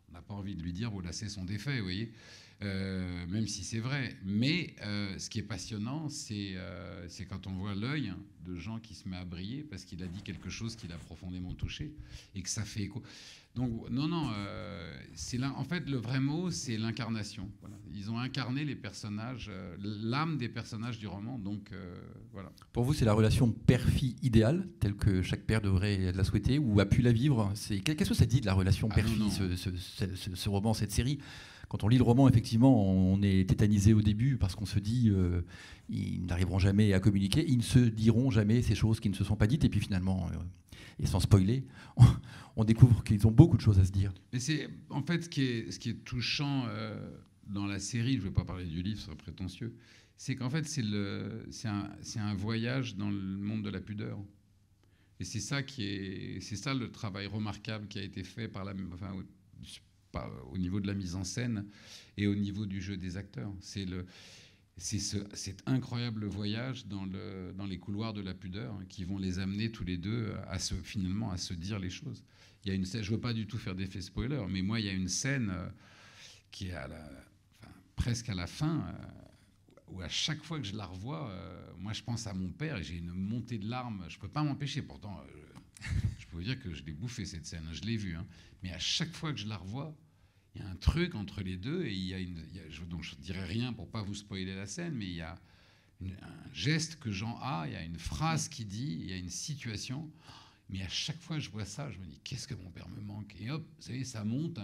on n'a pas envie de lui dire, là, c'est son défait, vous voyez. Même si c'est vrai. Mais ce qui est passionnant, c'est quand on voit l'œil de Jean qui se met à briller parce qu'il a dit quelque chose qui l'a profondément touché et que ça fait écho. Donc, c'est là, en fait, le vrai mot, c'est l'incarnation. Voilà. Ils ont incarné les personnages, l'âme des personnages du roman. Donc, voilà. Pour vous, c'est la relation père-fille idéale, telle que chaque père devrait la souhaiter ou a pu la vivre. Qu'est-ce que ça dit de la relation père-fille, ce roman, cette série ? Quand on lit le roman, effectivement, on est tétanisé au début parce qu'on se dit ils n'arriveront jamais à communiquer, ils ne se diront jamais ces choses qui ne se sont pas dites, et puis finalement, et sans spoiler, on découvre qu'ils ont beaucoup de choses à se dire. Mais c'est en fait ce qui est touchant dans la série. Je ne vais pas parler du livre, ce serait prétentieux. C'est qu'en fait c'est un voyage dans le monde de la pudeur. Et c'est ça le travail remarquable qui a été fait au niveau de la mise en scène et au niveau du jeu des acteurs. C'est cet incroyable voyage dans les couloirs de la pudeur qui vont les amener tous les deux finalement à se dire les choses. Il y a une scène, je ne veux pas du tout faire d'effet spoiler, mais moi, il y a une scène qui est presque à la fin, où à chaque fois que je la revois, moi, je pense à mon père et j'ai une montée de larmes. Je ne peux pas m'empêcher. Pourtant, je peux vous dire que je l'ai bouffé, cette scène. Je l'ai vue. Mais à chaque fois que je la revois, il y a un truc entre les deux, et donc je ne dirai rien pour ne pas vous spoiler la scène, mais il y a un geste que Jean a, il y a une phrase qu'il dit, il y a une situation, mais à chaque fois que je vois ça, je me dis, qu'est-ce que mon père me manque ? Et hop, vous savez, ça monte,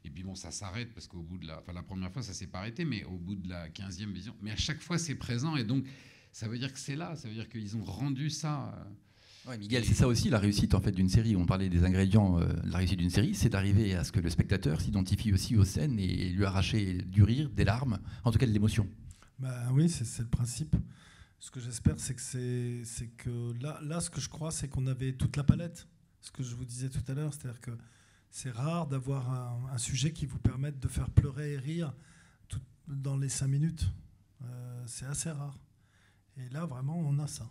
et puis bon, ça s'arrête, parce qu'au bout de la première fois, ça ne s'est pas arrêté, mais au bout de la 15e vision, mais à chaque fois, c'est présent, et donc, ça veut dire que c'est là, ça veut dire qu'ils ont rendu ça... Ouais, Miguel, c'est ça aussi la réussite en fait d'une série. On parlait des ingrédients de la réussite d'une série, c'est d'arriver à ce que le spectateur s'identifie aussi aux scènes et lui arracher du rire, des larmes, en tout cas de l'émotion. Oui, c'est le principe. Ce que j'espère, c'est que là, ce que je crois, c'est qu'on avait toute la palette. Ce que je vous disais tout à l'heure, c'est-à-dire que c'est rare d'avoir un sujet qui vous permette de faire pleurer et rire dans les 5 minutes. C'est assez rare. Et là, vraiment, on a ça.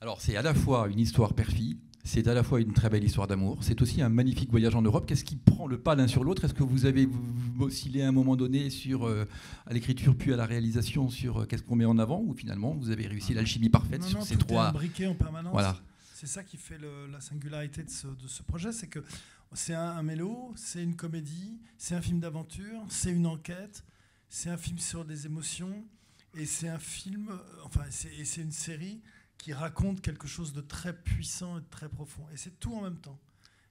Alors, c'est à la fois une histoire père-fille, c'est à la fois une très belle histoire d'amour, c'est aussi un magnifique voyage en Europe. Qu'est-ce qui prend le pas l'un sur l'autre ? Est-ce que vous avez oscillé à un moment donné à l'écriture puis à la réalisation sur qu'est-ce qu'on met en avant, ou finalement vous avez réussi l'alchimie parfaite sur ces trois... Non, tout est imbriqué en permanence. Voilà. C'est ça qui fait la singularité de ce projet, c'est que c'est un mélo, c'est une comédie, c'est un film d'aventure, c'est une enquête, c'est un film sur des émotions, et c'est un film, c'est une série qui raconte quelque chose de très puissant et de très profond. Et c'est tout en même temps.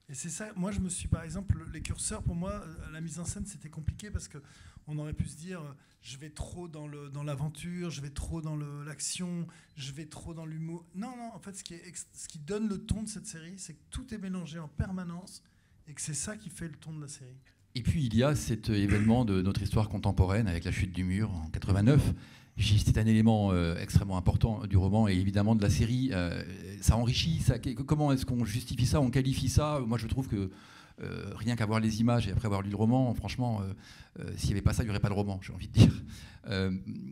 Et c'est ça, moi je me suis par exemple, les curseurs, pour moi, la mise en scène c'était compliqué parce qu'on aurait pu se dire, je vais trop dans l'aventure, je vais trop dans l'action, je vais trop dans l'humour. Non, non, en fait ce qui donne le ton de cette série, c'est que tout est mélangé en permanence et que c'est ça qui fait le ton de la série. Et puis il y a cet événement de notre histoire contemporaine avec la chute du mur en 89. C'est un élément extrêmement important du roman et évidemment de la série. Ça enrichit. Comment est-ce qu'on justifie ça, on qualifie ça? Moi, je trouve que rien qu'à voir les images et après avoir lu le roman, franchement, s'il n'y avait pas ça, il n'y aurait pas de roman, j'ai envie de dire.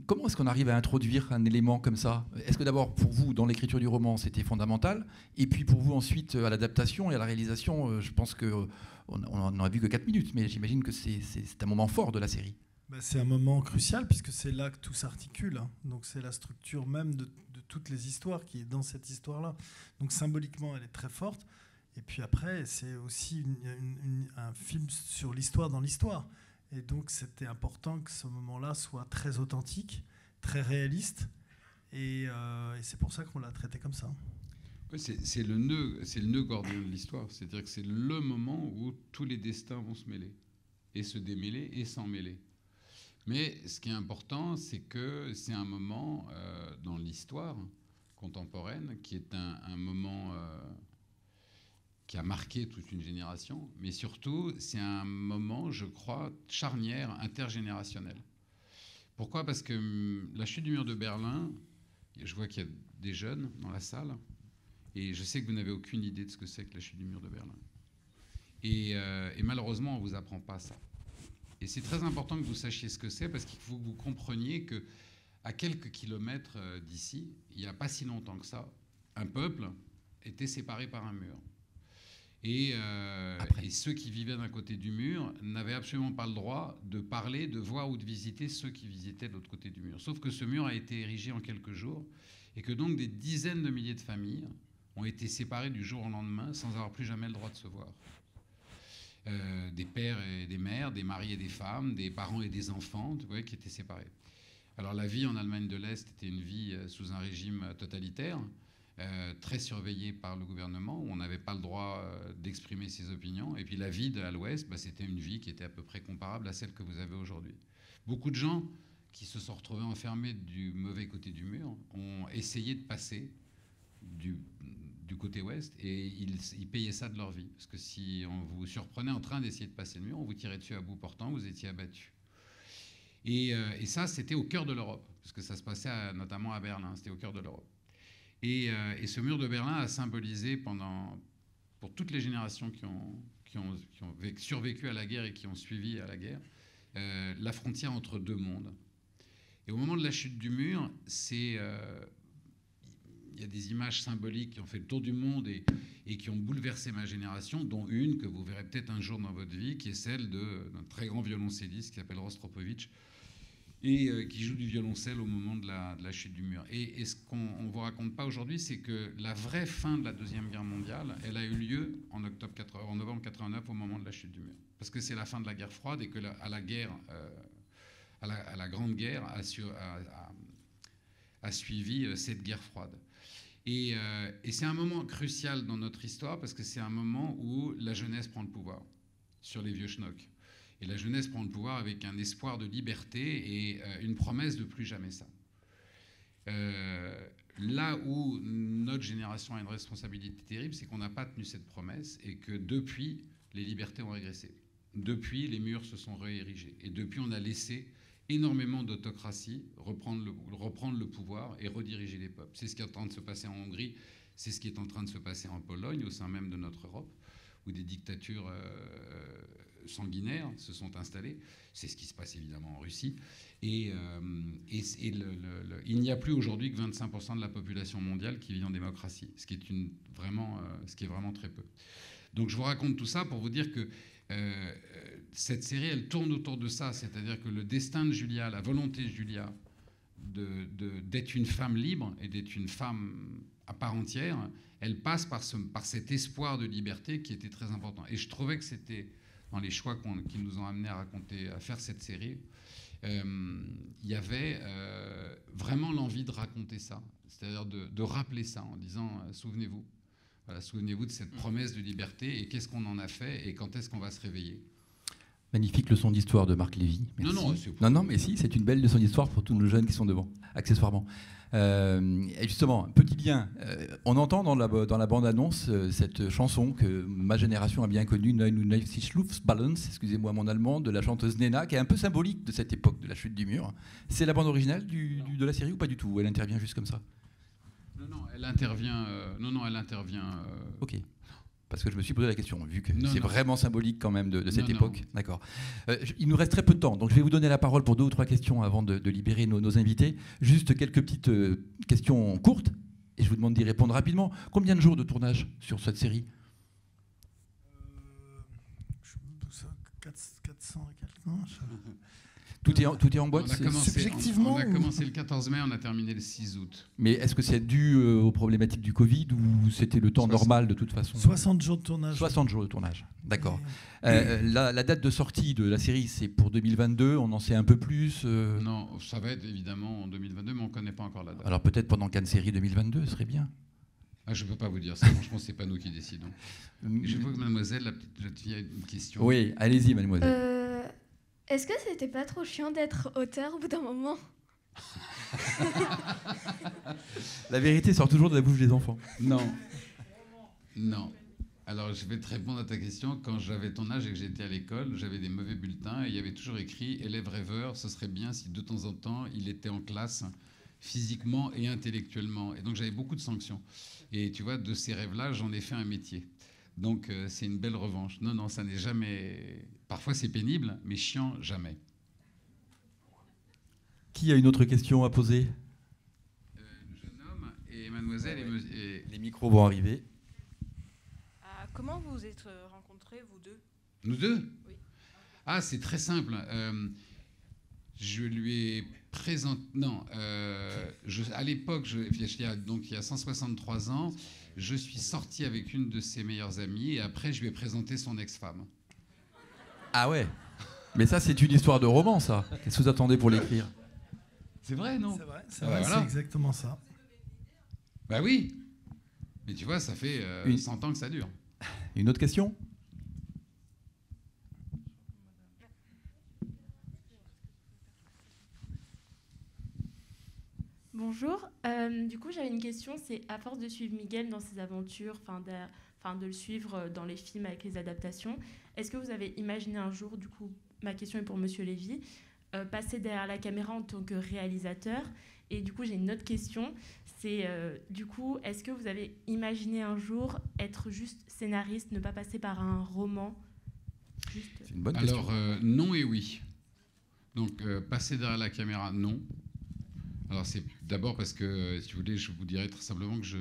Comment est-ce qu'on arrive à introduire un élément comme ça? Est-ce que d'abord, pour vous, dans l'écriture du roman, c'était fondamental? Et puis pour vous, ensuite, à l'adaptation et à la réalisation, je pense qu'on n'en a vu que 4 minutes, mais j'imagine que c'est un moment fort de la série. C'est un moment crucial puisque c'est là que tout s'articule. Hein. Donc c'est la structure même de toutes les histoires qui est dans cette histoire-là. Donc symboliquement, elle est très forte. Et puis après, c'est aussi un film sur l'histoire dans l'histoire. Et donc c'était important que ce moment-là soit très authentique, très réaliste. Et c'est pour ça qu'on l'a traité comme ça. Ouais, c'est le nœud gordien de l'histoire. C'est-à-dire que c'est le moment où tous les destins vont se mêler. Et se démêler et s'en mêler. Mais ce qui est important, c'est que c'est un moment dans l'histoire contemporaine qui est un moment qui a marqué toute une génération, mais surtout, c'est un moment, je crois, charnière, intergénérationnel. Pourquoi? Parce que la chute du mur de Berlin, je vois qu'il y a des jeunes dans la salle, et je sais que vous n'avez aucune idée de ce que c'est que la chute du mur de Berlin. Et malheureusement, on ne vous apprend pas ça. Et c'est très important que vous sachiez ce que c'est, parce qu'il faut que vous compreniez qu'à quelques kilomètres d'ici, il n'y a pas si longtemps que ça, un peuple était séparé par un mur. Et ceux qui vivaient d'un côté du mur n'avaient absolument pas le droit de parler, de voir ou de visiter ceux qui visitaient de l'autre côté du mur. Sauf que ce mur a été érigé en quelques jours, et que donc des dizaines de milliers de familles ont été séparées du jour au lendemain sans avoir plus jamais le droit de se voir. Des pères et des mères, des maris et des femmes, des parents et des enfants, vous voyez, qui étaient séparés. Alors la vie en Allemagne de l'Est était une vie sous un régime totalitaire, très surveillée par le gouvernement, où on n'avait pas le droit d'exprimer ses opinions. Et puis la vie à l'Ouest, c'était une vie qui était à peu près comparable à celle que vous avez aujourd'hui. Beaucoup de gens qui se sont retrouvés enfermés du mauvais côté du mur ont essayé de passer du côté ouest, et ils payaient ça de leur vie. Parce que si on vous surprenait en train d'essayer de passer le mur, on vous tirait dessus à bout portant, vous étiez abattu. Et ça, c'était au cœur de l'Europe, parce que ça se passait notamment à Berlin, c'était au cœur de l'Europe. Et ce mur de Berlin a symbolisé pour toutes les générations qui ont survécu à la guerre et qui ont suivi à la guerre, la frontière entre deux mondes. Et au moment de la chute du mur, il y a des images symboliques qui ont fait le tour du monde et qui ont bouleversé ma génération, dont une que vous verrez peut-être un jour dans votre vie, qui est celle d'un très grand violoncelliste qui s'appelle Rostropovitch, et qui joue du violoncelle au moment de la chute du mur. Et ce qu'on ne vous raconte pas aujourd'hui, c'est que la vraie fin de la Deuxième Guerre mondiale, elle a eu lieu en novembre 89, au moment de la chute du mur. Parce que c'est la fin de la guerre froide, et que à la Grande Guerre a suivi cette guerre froide. Et c'est un moment crucial dans notre histoire, parce que c'est un moment où la jeunesse prend le pouvoir sur les vieux schnocks. Et la jeunesse prend le pouvoir avec un espoir de liberté et une promesse de plus jamais ça. Là où notre génération a une responsabilité terrible, c'est qu'on n'a pas tenu cette promesse, et que depuis, les libertés ont régressé. Depuis, les murs se sont réérigés. Et depuis, on a laissé énormément d'autocratie reprendre le pouvoir et rediriger les peuples. C'est ce qui est en train de se passer en Hongrie, c'est ce qui est en train de se passer en Pologne, au sein même de notre Europe, où des dictatures sanguinaires se sont installées. C'est ce qui se passe évidemment en Russie. Et il n'y a plus aujourd'hui que 25% de la population mondiale qui vit en démocratie, ce qui est vraiment très peu. Donc je vous raconte tout ça pour vous dire que cette série, elle tourne autour de ça, c'est-à-dire que le destin de Julia, la volonté de Julia d'être une femme libre et d'être une femme à part entière, elle passe par cet espoir de liberté qui était très important. Et je trouvais que c'était, dans les choix qui nous ont amenés à faire cette série, il y avait vraiment l'envie de raconter ça, c'est-à-dire de rappeler ça en disant, souvenez-vous, Voilà, souvenez-vous de cette promesse de liberté et qu'est-ce qu'on en a fait et quand est-ce qu'on va se réveiller. Magnifique leçon d'histoire de Marc Lévy. Merci. Non, mais si, c'est une belle leçon d'histoire pour tous nos jeunes qui sont devant, accessoirement. Et justement, petit bien, on entend dans la bande-annonce cette chanson que ma génération a bien connue, Neun und neunzig Luftballons, excusez-moi mon allemand, de la chanteuse Nena, qui est un peu symbolique de cette époque de la chute du mur. C'est la bande originale de la série ou pas du tout? Elle intervient juste comme ça? Non, elle intervient. Ok. Parce que je me suis posé la question, vu que c'est vraiment symbolique quand même de cette époque. D'accord. Il nous reste très peu de temps, donc je vais vous donner la parole pour 2 ou 3 questions avant de libérer nos invités. Juste quelques petites questions courtes, et je vous demande d'y répondre rapidement. Combien de jours de tournage sur cette série? 400 et quelques ans. Tout est en boîte? Subjectivement, on a commencé le 14 mai, on a terminé le 6 août. Mais est-ce que c'est dû aux problématiques du Covid ou c'était le temps normal de toute façon? 60 jours de tournage. 60 jours de tournage, d'accord. La date de sortie de la série, c'est pour 2022, on en sait un peu plus Non, ça va être évidemment en 2022, mais on ne connaît pas encore la date. Alors peut-être pendant Cannes Série 2022, ce serait bien. Je ne peux pas vous dire ça, franchement, ce n'est pas nous qui décidons. Je vois que mademoiselle, la petite jeune fille, a une question. Oui, allez-y mademoiselle. Est-ce que c'était pas trop chiant d'être auteur au bout d'un moment? La vérité sort toujours de la bouche des enfants. Non. Alors, je vais te répondre à ta question. Quand j'avais ton âge et que j'étais à l'école, j'avais des mauvais bulletins et il y avait toujours écrit « élève rêveur, ce serait bien si de temps en temps, il était en classe physiquement et intellectuellement ». Et donc, j'avais beaucoup de sanctions. Et tu vois, de ces rêves-là, j'en ai fait un métier. Donc, c'est une belle revanche. Non, ça n'est jamais... Parfois, c'est pénible, mais chiant, jamais. Qui a une autre question à poser? Le jeune homme et mademoiselle et... Les micros vont arriver. Comment vous vous êtes rencontrés, vous deux? Nous deux? Oui. Ah, c'est très simple. Je lui ai présenté... Non, à l'époque, il y a 163 ans, je suis sorti avec une de ses meilleures amies et après, je lui ai présenté son ex-femme. Ah ouais. Mais ça, c'est une histoire de roman, ça. Qu'est-ce que vous attendez pour l'écrire? C'est vrai, non? C'est vrai, voilà. C'est exactement ça. Bah oui. Mais tu vois, ça fait 100 ans que ça dure. Une autre question? Bonjour. Du coup, j'avais une question. C'est à force de suivre Miguel dans ses aventures, de le suivre dans les films avec les adaptations, est-ce que vous avez imaginé un jour, du coup, ma question est pour Monsieur Lévy, passer derrière la caméra en tant que réalisateur? Et du coup, j'ai une autre question. C'est, du coup, est-ce que vous avez imaginé un jour être juste scénariste, ne pas passer par un roman? C'est une bonne question. Alors, non et oui. Donc, passer derrière la caméra, non. Alors, c'est d'abord parce que, si vous voulez, je vous dirais très simplement que je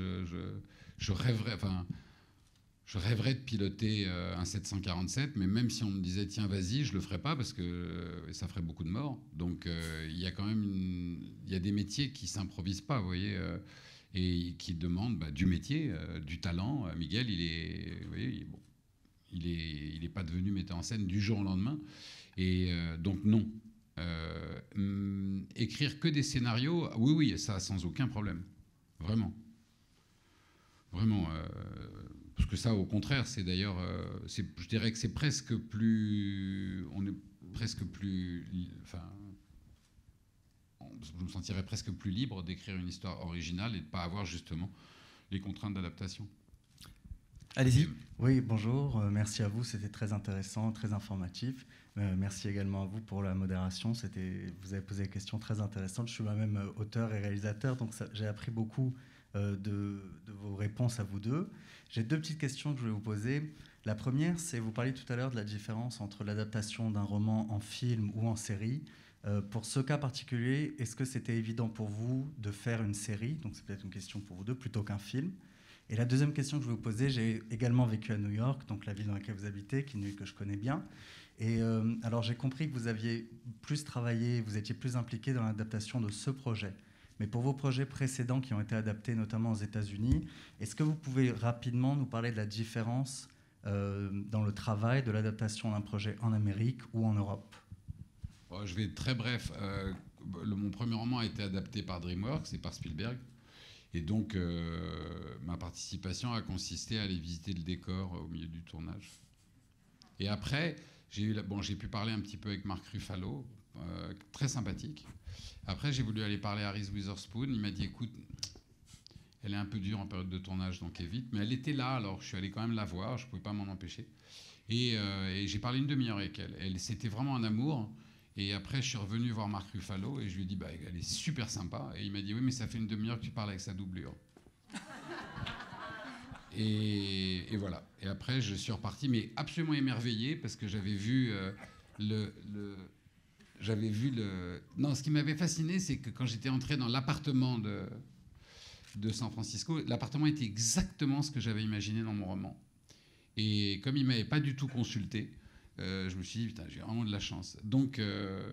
rêverais de piloter un 747, mais même si on me disait tiens vas-y, je le ferais pas parce que ça ferait beaucoup de morts. Donc il y a quand même il y a des métiers qui s'improvisent pas, vous voyez, et qui demandent du métier, du talent. Miguel, il est pas devenu metteur en scène du jour au lendemain, et donc non. Écrire que des scénarios, oui, ça sans aucun problème, vraiment. Parce que ça, au contraire, c'est d'ailleurs, je dirais que c'est presque plus, je me sentirais presque plus libre d'écrire une histoire originale et de ne pas avoir justement les contraintes d'adaptation. Allez-y. Oui, bonjour, merci à vous, c'était très intéressant, très informatif. Merci également à vous pour la modération, vous avez posé des questions très intéressantes. Je suis moi-même auteur et réalisateur, donc j'ai appris beaucoup de vos réponses à vous deux. J'ai 2 petites questions que je voulais vous poser. La première, c'est, vous parliez tout à l'heure de la différence entre l'adaptation d'un roman en film ou en série. Pour ce cas particulier, est-ce que c'était évident pour vous de faire une série? Donc c'est peut-être une question pour vous deux, plutôt qu'un film. Et la deuxième question que je vais vous poser, j'ai également vécu à New York, donc la ville dans laquelle vous habitez, qui est une ville que je connais bien. Et alors j'ai compris que vous aviez plus travaillé, vous étiez plus impliqué dans l'adaptation de ce projet. Mais pour vos projets précédents qui ont été adaptés notamment aux États-Unis, est-ce que vous pouvez rapidement nous parler de la différence dans le travail de l'adaptation d'un projet en Amérique ou en Europe? Je vais être très bref. Mon premier roman a été adapté par DreamWorks et par Spielberg. Et donc, ma participation a consisté à aller visiter le décor au milieu du tournage. Et après, j'ai pu parler un petit peu avec Mark Ruffalo, très sympathique. Après, j'ai voulu aller parler à Reese Witherspoon. Il m'a dit, écoute, elle est un peu dure en période de tournage, donc évite. Mais elle était là, alors je suis allé quand même la voir, je ne pouvais pas m'en empêcher. Et j'ai parlé une demi-heure avec elle. C'était vraiment un amour. Et après, je suis revenu voir Mark Ruffalo et je lui ai dit, elle est super sympa. Et il m'a dit, oui, mais ça fait une demi-heure que tu parles avec sa doublure. Et voilà. Et après, je suis reparti, mais absolument émerveillé, parce que j'avais vu Non, ce qui m'avait fasciné, c'est que quand j'étais entré dans l'appartement de San Francisco, l'appartement était exactement ce que j'avais imaginé dans mon roman. Et comme il ne m'avait pas du tout consulté, je me suis dit, putain, j'ai vraiment de la chance. Donc,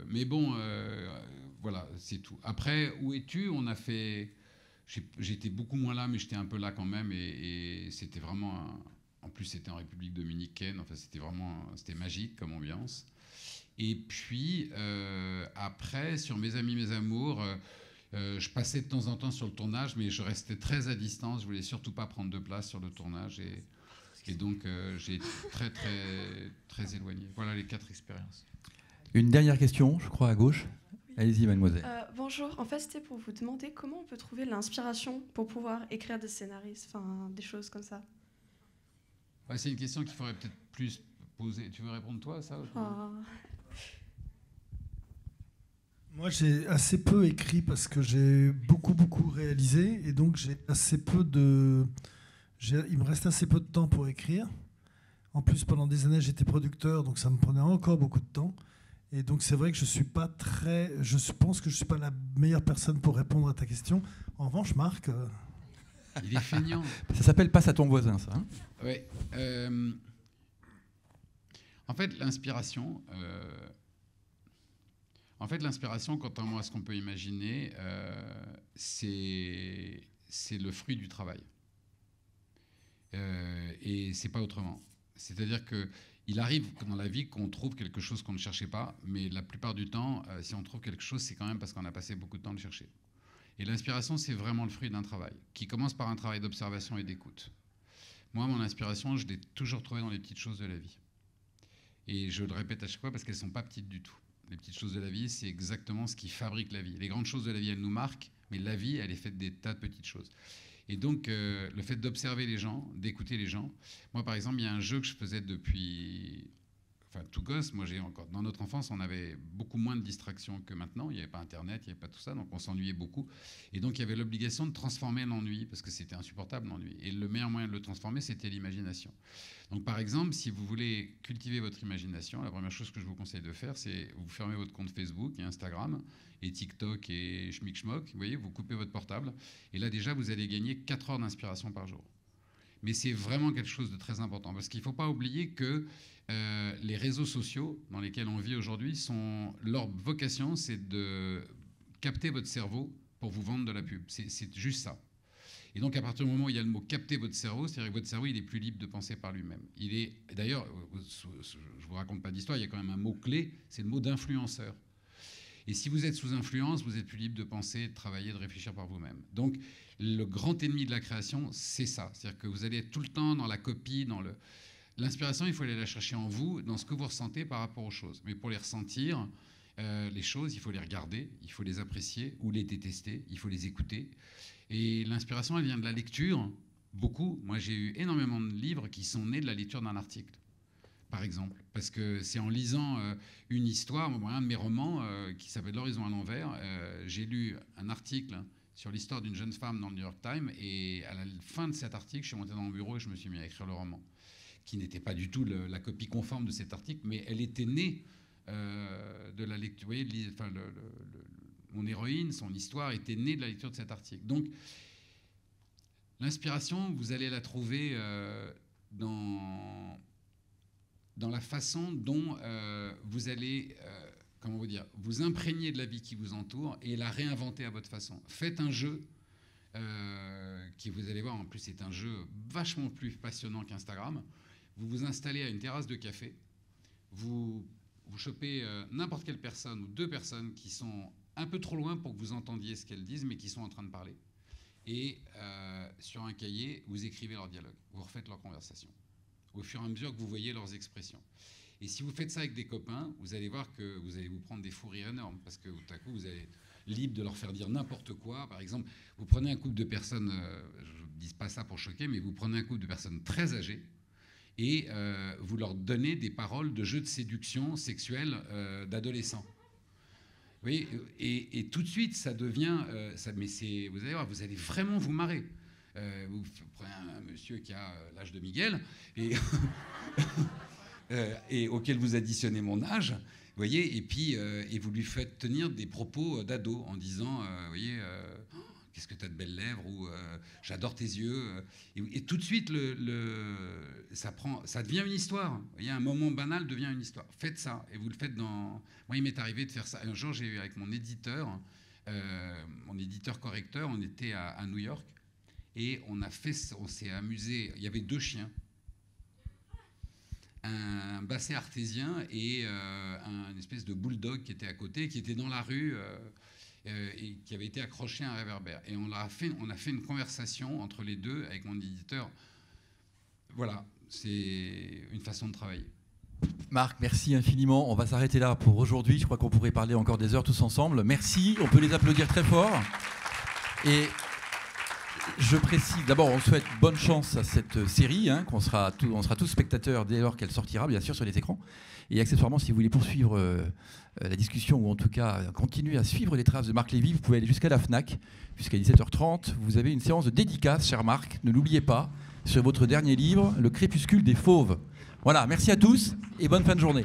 mais bon, voilà, c'est tout. Après, Où es-tu ? On a fait... J'étais beaucoup moins là, mais j'étais un peu là quand même. Et c'était vraiment... En plus, c'était en République dominicaine. Enfin, c'était magique comme ambiance. Et puis, après, sur Mes amis, mes amours, je passais de temps en temps sur le tournage, mais je restais très à distance. Je voulais surtout pas prendre de place sur le tournage. Et donc, j'ai été très, très, très éloigné. Voilà les 4 expériences. Une dernière question, je crois, à gauche. Allez-y, mademoiselle. Bonjour. En fait, c'était pour vous demander comment on peut trouver l'inspiration pour pouvoir écrire des scénarios, enfin, des choses comme ça. Ouais, c'est une question qu'il faudrait peut-être plus poser. Tu veux répondre toi à ça ? Moi, j'ai assez peu écrit parce que j'ai beaucoup réalisé. Et donc, j'ai assez peu de... Il me reste assez peu de temps pour écrire. En plus, pendant des années, j'étais producteur, donc ça me prenait encore beaucoup de temps. Et donc, c'est vrai que je pense que je ne suis pas la meilleure personne pour répondre à ta question. En revanche, Marc... Il est feignant. Ça s'appelle Passe à ton voisin, ça. Hein ? Oui. En fait, l'inspiration... contrairement à ce qu'on peut imaginer, c'est le fruit du travail. Et c'est pas autrement. C'est-à-dire qu'il arrive dans la vie qu'on trouve quelque chose qu'on ne cherchait pas, mais la plupart du temps, si on trouve quelque chose, c'est quand même parce qu'on a passé beaucoup de temps à le chercher. Et l'inspiration, c'est vraiment le fruit d'un travail, qui commence par un travail d'observation et d'écoute. Moi, mon inspiration, je l'ai toujours trouvée dans les petites choses de la vie. Et je le répète à chaque fois parce qu'elles ne sont pas petites du tout. Les petites choses de la vie, c'est exactement ce qui fabrique la vie. Les grandes choses de la vie, elles nous marquent, mais la vie, elle est faite des tas de petites choses. Et donc, le fait d'observer les gens, d'écouter les gens. Moi, par exemple, il y a un jeu que je faisais depuis... Enfin, tout gosse, dans notre enfance, on avait beaucoup moins de distractions que maintenant. Il n'y avait pas Internet, il n'y avait pas tout ça, donc on s'ennuyait beaucoup. Et donc, il y avait l'obligation de transformer l'ennui, parce que c'était insupportable, l'ennui. Et le meilleur moyen de le transformer, c'était l'imagination. Donc, par exemple, si vous voulez cultiver votre imagination, la première chose que je vous conseille de faire, c'est vous fermez votre compte Facebook et Instagram, et TikTok et Schmick-Schmock. Vous voyez, vous coupez votre portable. Et là, déjà, vous allez gagner 4 heures d'inspiration par jour. Mais c'est vraiment quelque chose de très important, parce qu'il ne faut pas oublier que les réseaux sociaux dans lesquels on vit aujourd'hui, leur vocation, c'est de capter votre cerveau pour vous vendre de la pub. C'est juste ça. Et donc, à partir du moment où il y a le mot « capter votre cerveau », c'est-à-dire que votre cerveau, il est plus libre de penser par lui-même. D'ailleurs, je ne vous raconte pas d'histoire, il y a quand même un mot-clé, c'est le mot d'influenceur. Et si vous êtes sous influence, vous êtes plus libre de penser, de travailler, de réfléchir par vous-même. Donc, le grand ennemi de la création, c'est ça. C'est-à-dire que vous allez être tout le temps dans la copie, L'inspiration, il faut aller la chercher en vous, dans ce que vous ressentez par rapport aux choses. Mais pour les ressentir, les choses, il faut les regarder, il faut les apprécier ou les détester, il faut les écouter. Et l'inspiration, elle vient de la lecture, beaucoup. Moi, j'ai eu énormément de livres qui sont nés de la lecture d'un article, par exemple. Parce que c'est en lisant une histoire, un de mes romans qui s'appelle L'horizon à l'envers, j'ai lu un article sur l'histoire d'une jeune femme dans le New York Times, et à la fin de cet article, je suis monté dans mon bureau et je me suis mis à écrire le roman, qui n'était pas du tout la copie conforme de cet article, mais elle était née de la lecture. Vous voyez, mon héroïne, son histoire était née de la lecture de cet article. Donc, l'inspiration, vous allez la trouver dans la façon dont vous allez, vous imprégner de la vie qui vous entoure et la réinventer à votre façon. Faites un jeu qui, vous allez voir, en plus, c'est un jeu vachement plus passionnant qu'Instagram. Vous vous installez à une terrasse de café, vous chopez n'importe quelle personne ou 2 personnes qui sont un peu trop loin pour que vous entendiez ce qu'elles disent, mais qui sont en train de parler. Et sur un cahier, vous écrivez leur dialogue, vous refaites leur conversation, au fur et à mesure que vous voyez leurs expressions. Et si vous faites ça avec des copains, vous allez voir que vous allez vous prendre des fous rires énormes, parce que tout à coup, vous allez libre de leur faire dire n'importe quoi. Par exemple, vous prenez un couple de personnes, je ne dis pas ça pour choquer, mais vous prenez un couple de personnes très âgées, et vous leur donnez des paroles de jeux de séduction sexuelle d'adolescents. Oui, et tout de suite, ça devient... vous allez voir, vous allez vraiment vous marrer. Vous prenez un monsieur qui a l'âge de Miguel, et auquel vous additionnez mon âge, vous voyez, et puis et vous lui faites tenir des propos d'ado en disant, vous voyez... qu'est-ce que tu as de belles lèvres, ou j'adore tes yeux. Et tout de suite, ça devient une histoire. Vous voyez, un moment banal devient une histoire. Faites ça, et vous le faites dans... Moi, il m'est arrivé de faire ça. Un jour, j'ai eu avec mon éditeur correcteur, on était à New York, et on s'est amusé. Il y avait 2 chiens. Un basset artésien et une espèce de bulldog qui était à côté, qui était dans la rue... et qui avait été accroché à un réverbère. Et on a fait une conversation entre les deux avec mon éditeur. Voilà, c'est une façon de travailler. Marc, merci infiniment. On va s'arrêter là pour aujourd'hui. Je crois qu'on pourrait parler encore des heures tous ensemble. Merci, on peut les applaudir très fort. Et je précise, d'abord, on souhaite bonne chance à cette série, on sera tous spectateurs dès lors qu'elle sortira, bien sûr, sur les écrans. Et accessoirement, si vous voulez poursuivre la discussion, ou en tout cas continuer à suivre les traces de Marc Lévy, vous pouvez aller jusqu'à la FNAC, jusqu'à 17h30. Vous avez une séance de dédicace, cher Marc, ne l'oubliez pas, sur votre dernier livre, Le crépuscule des fauves. Voilà, merci à tous et bonne fin de journée.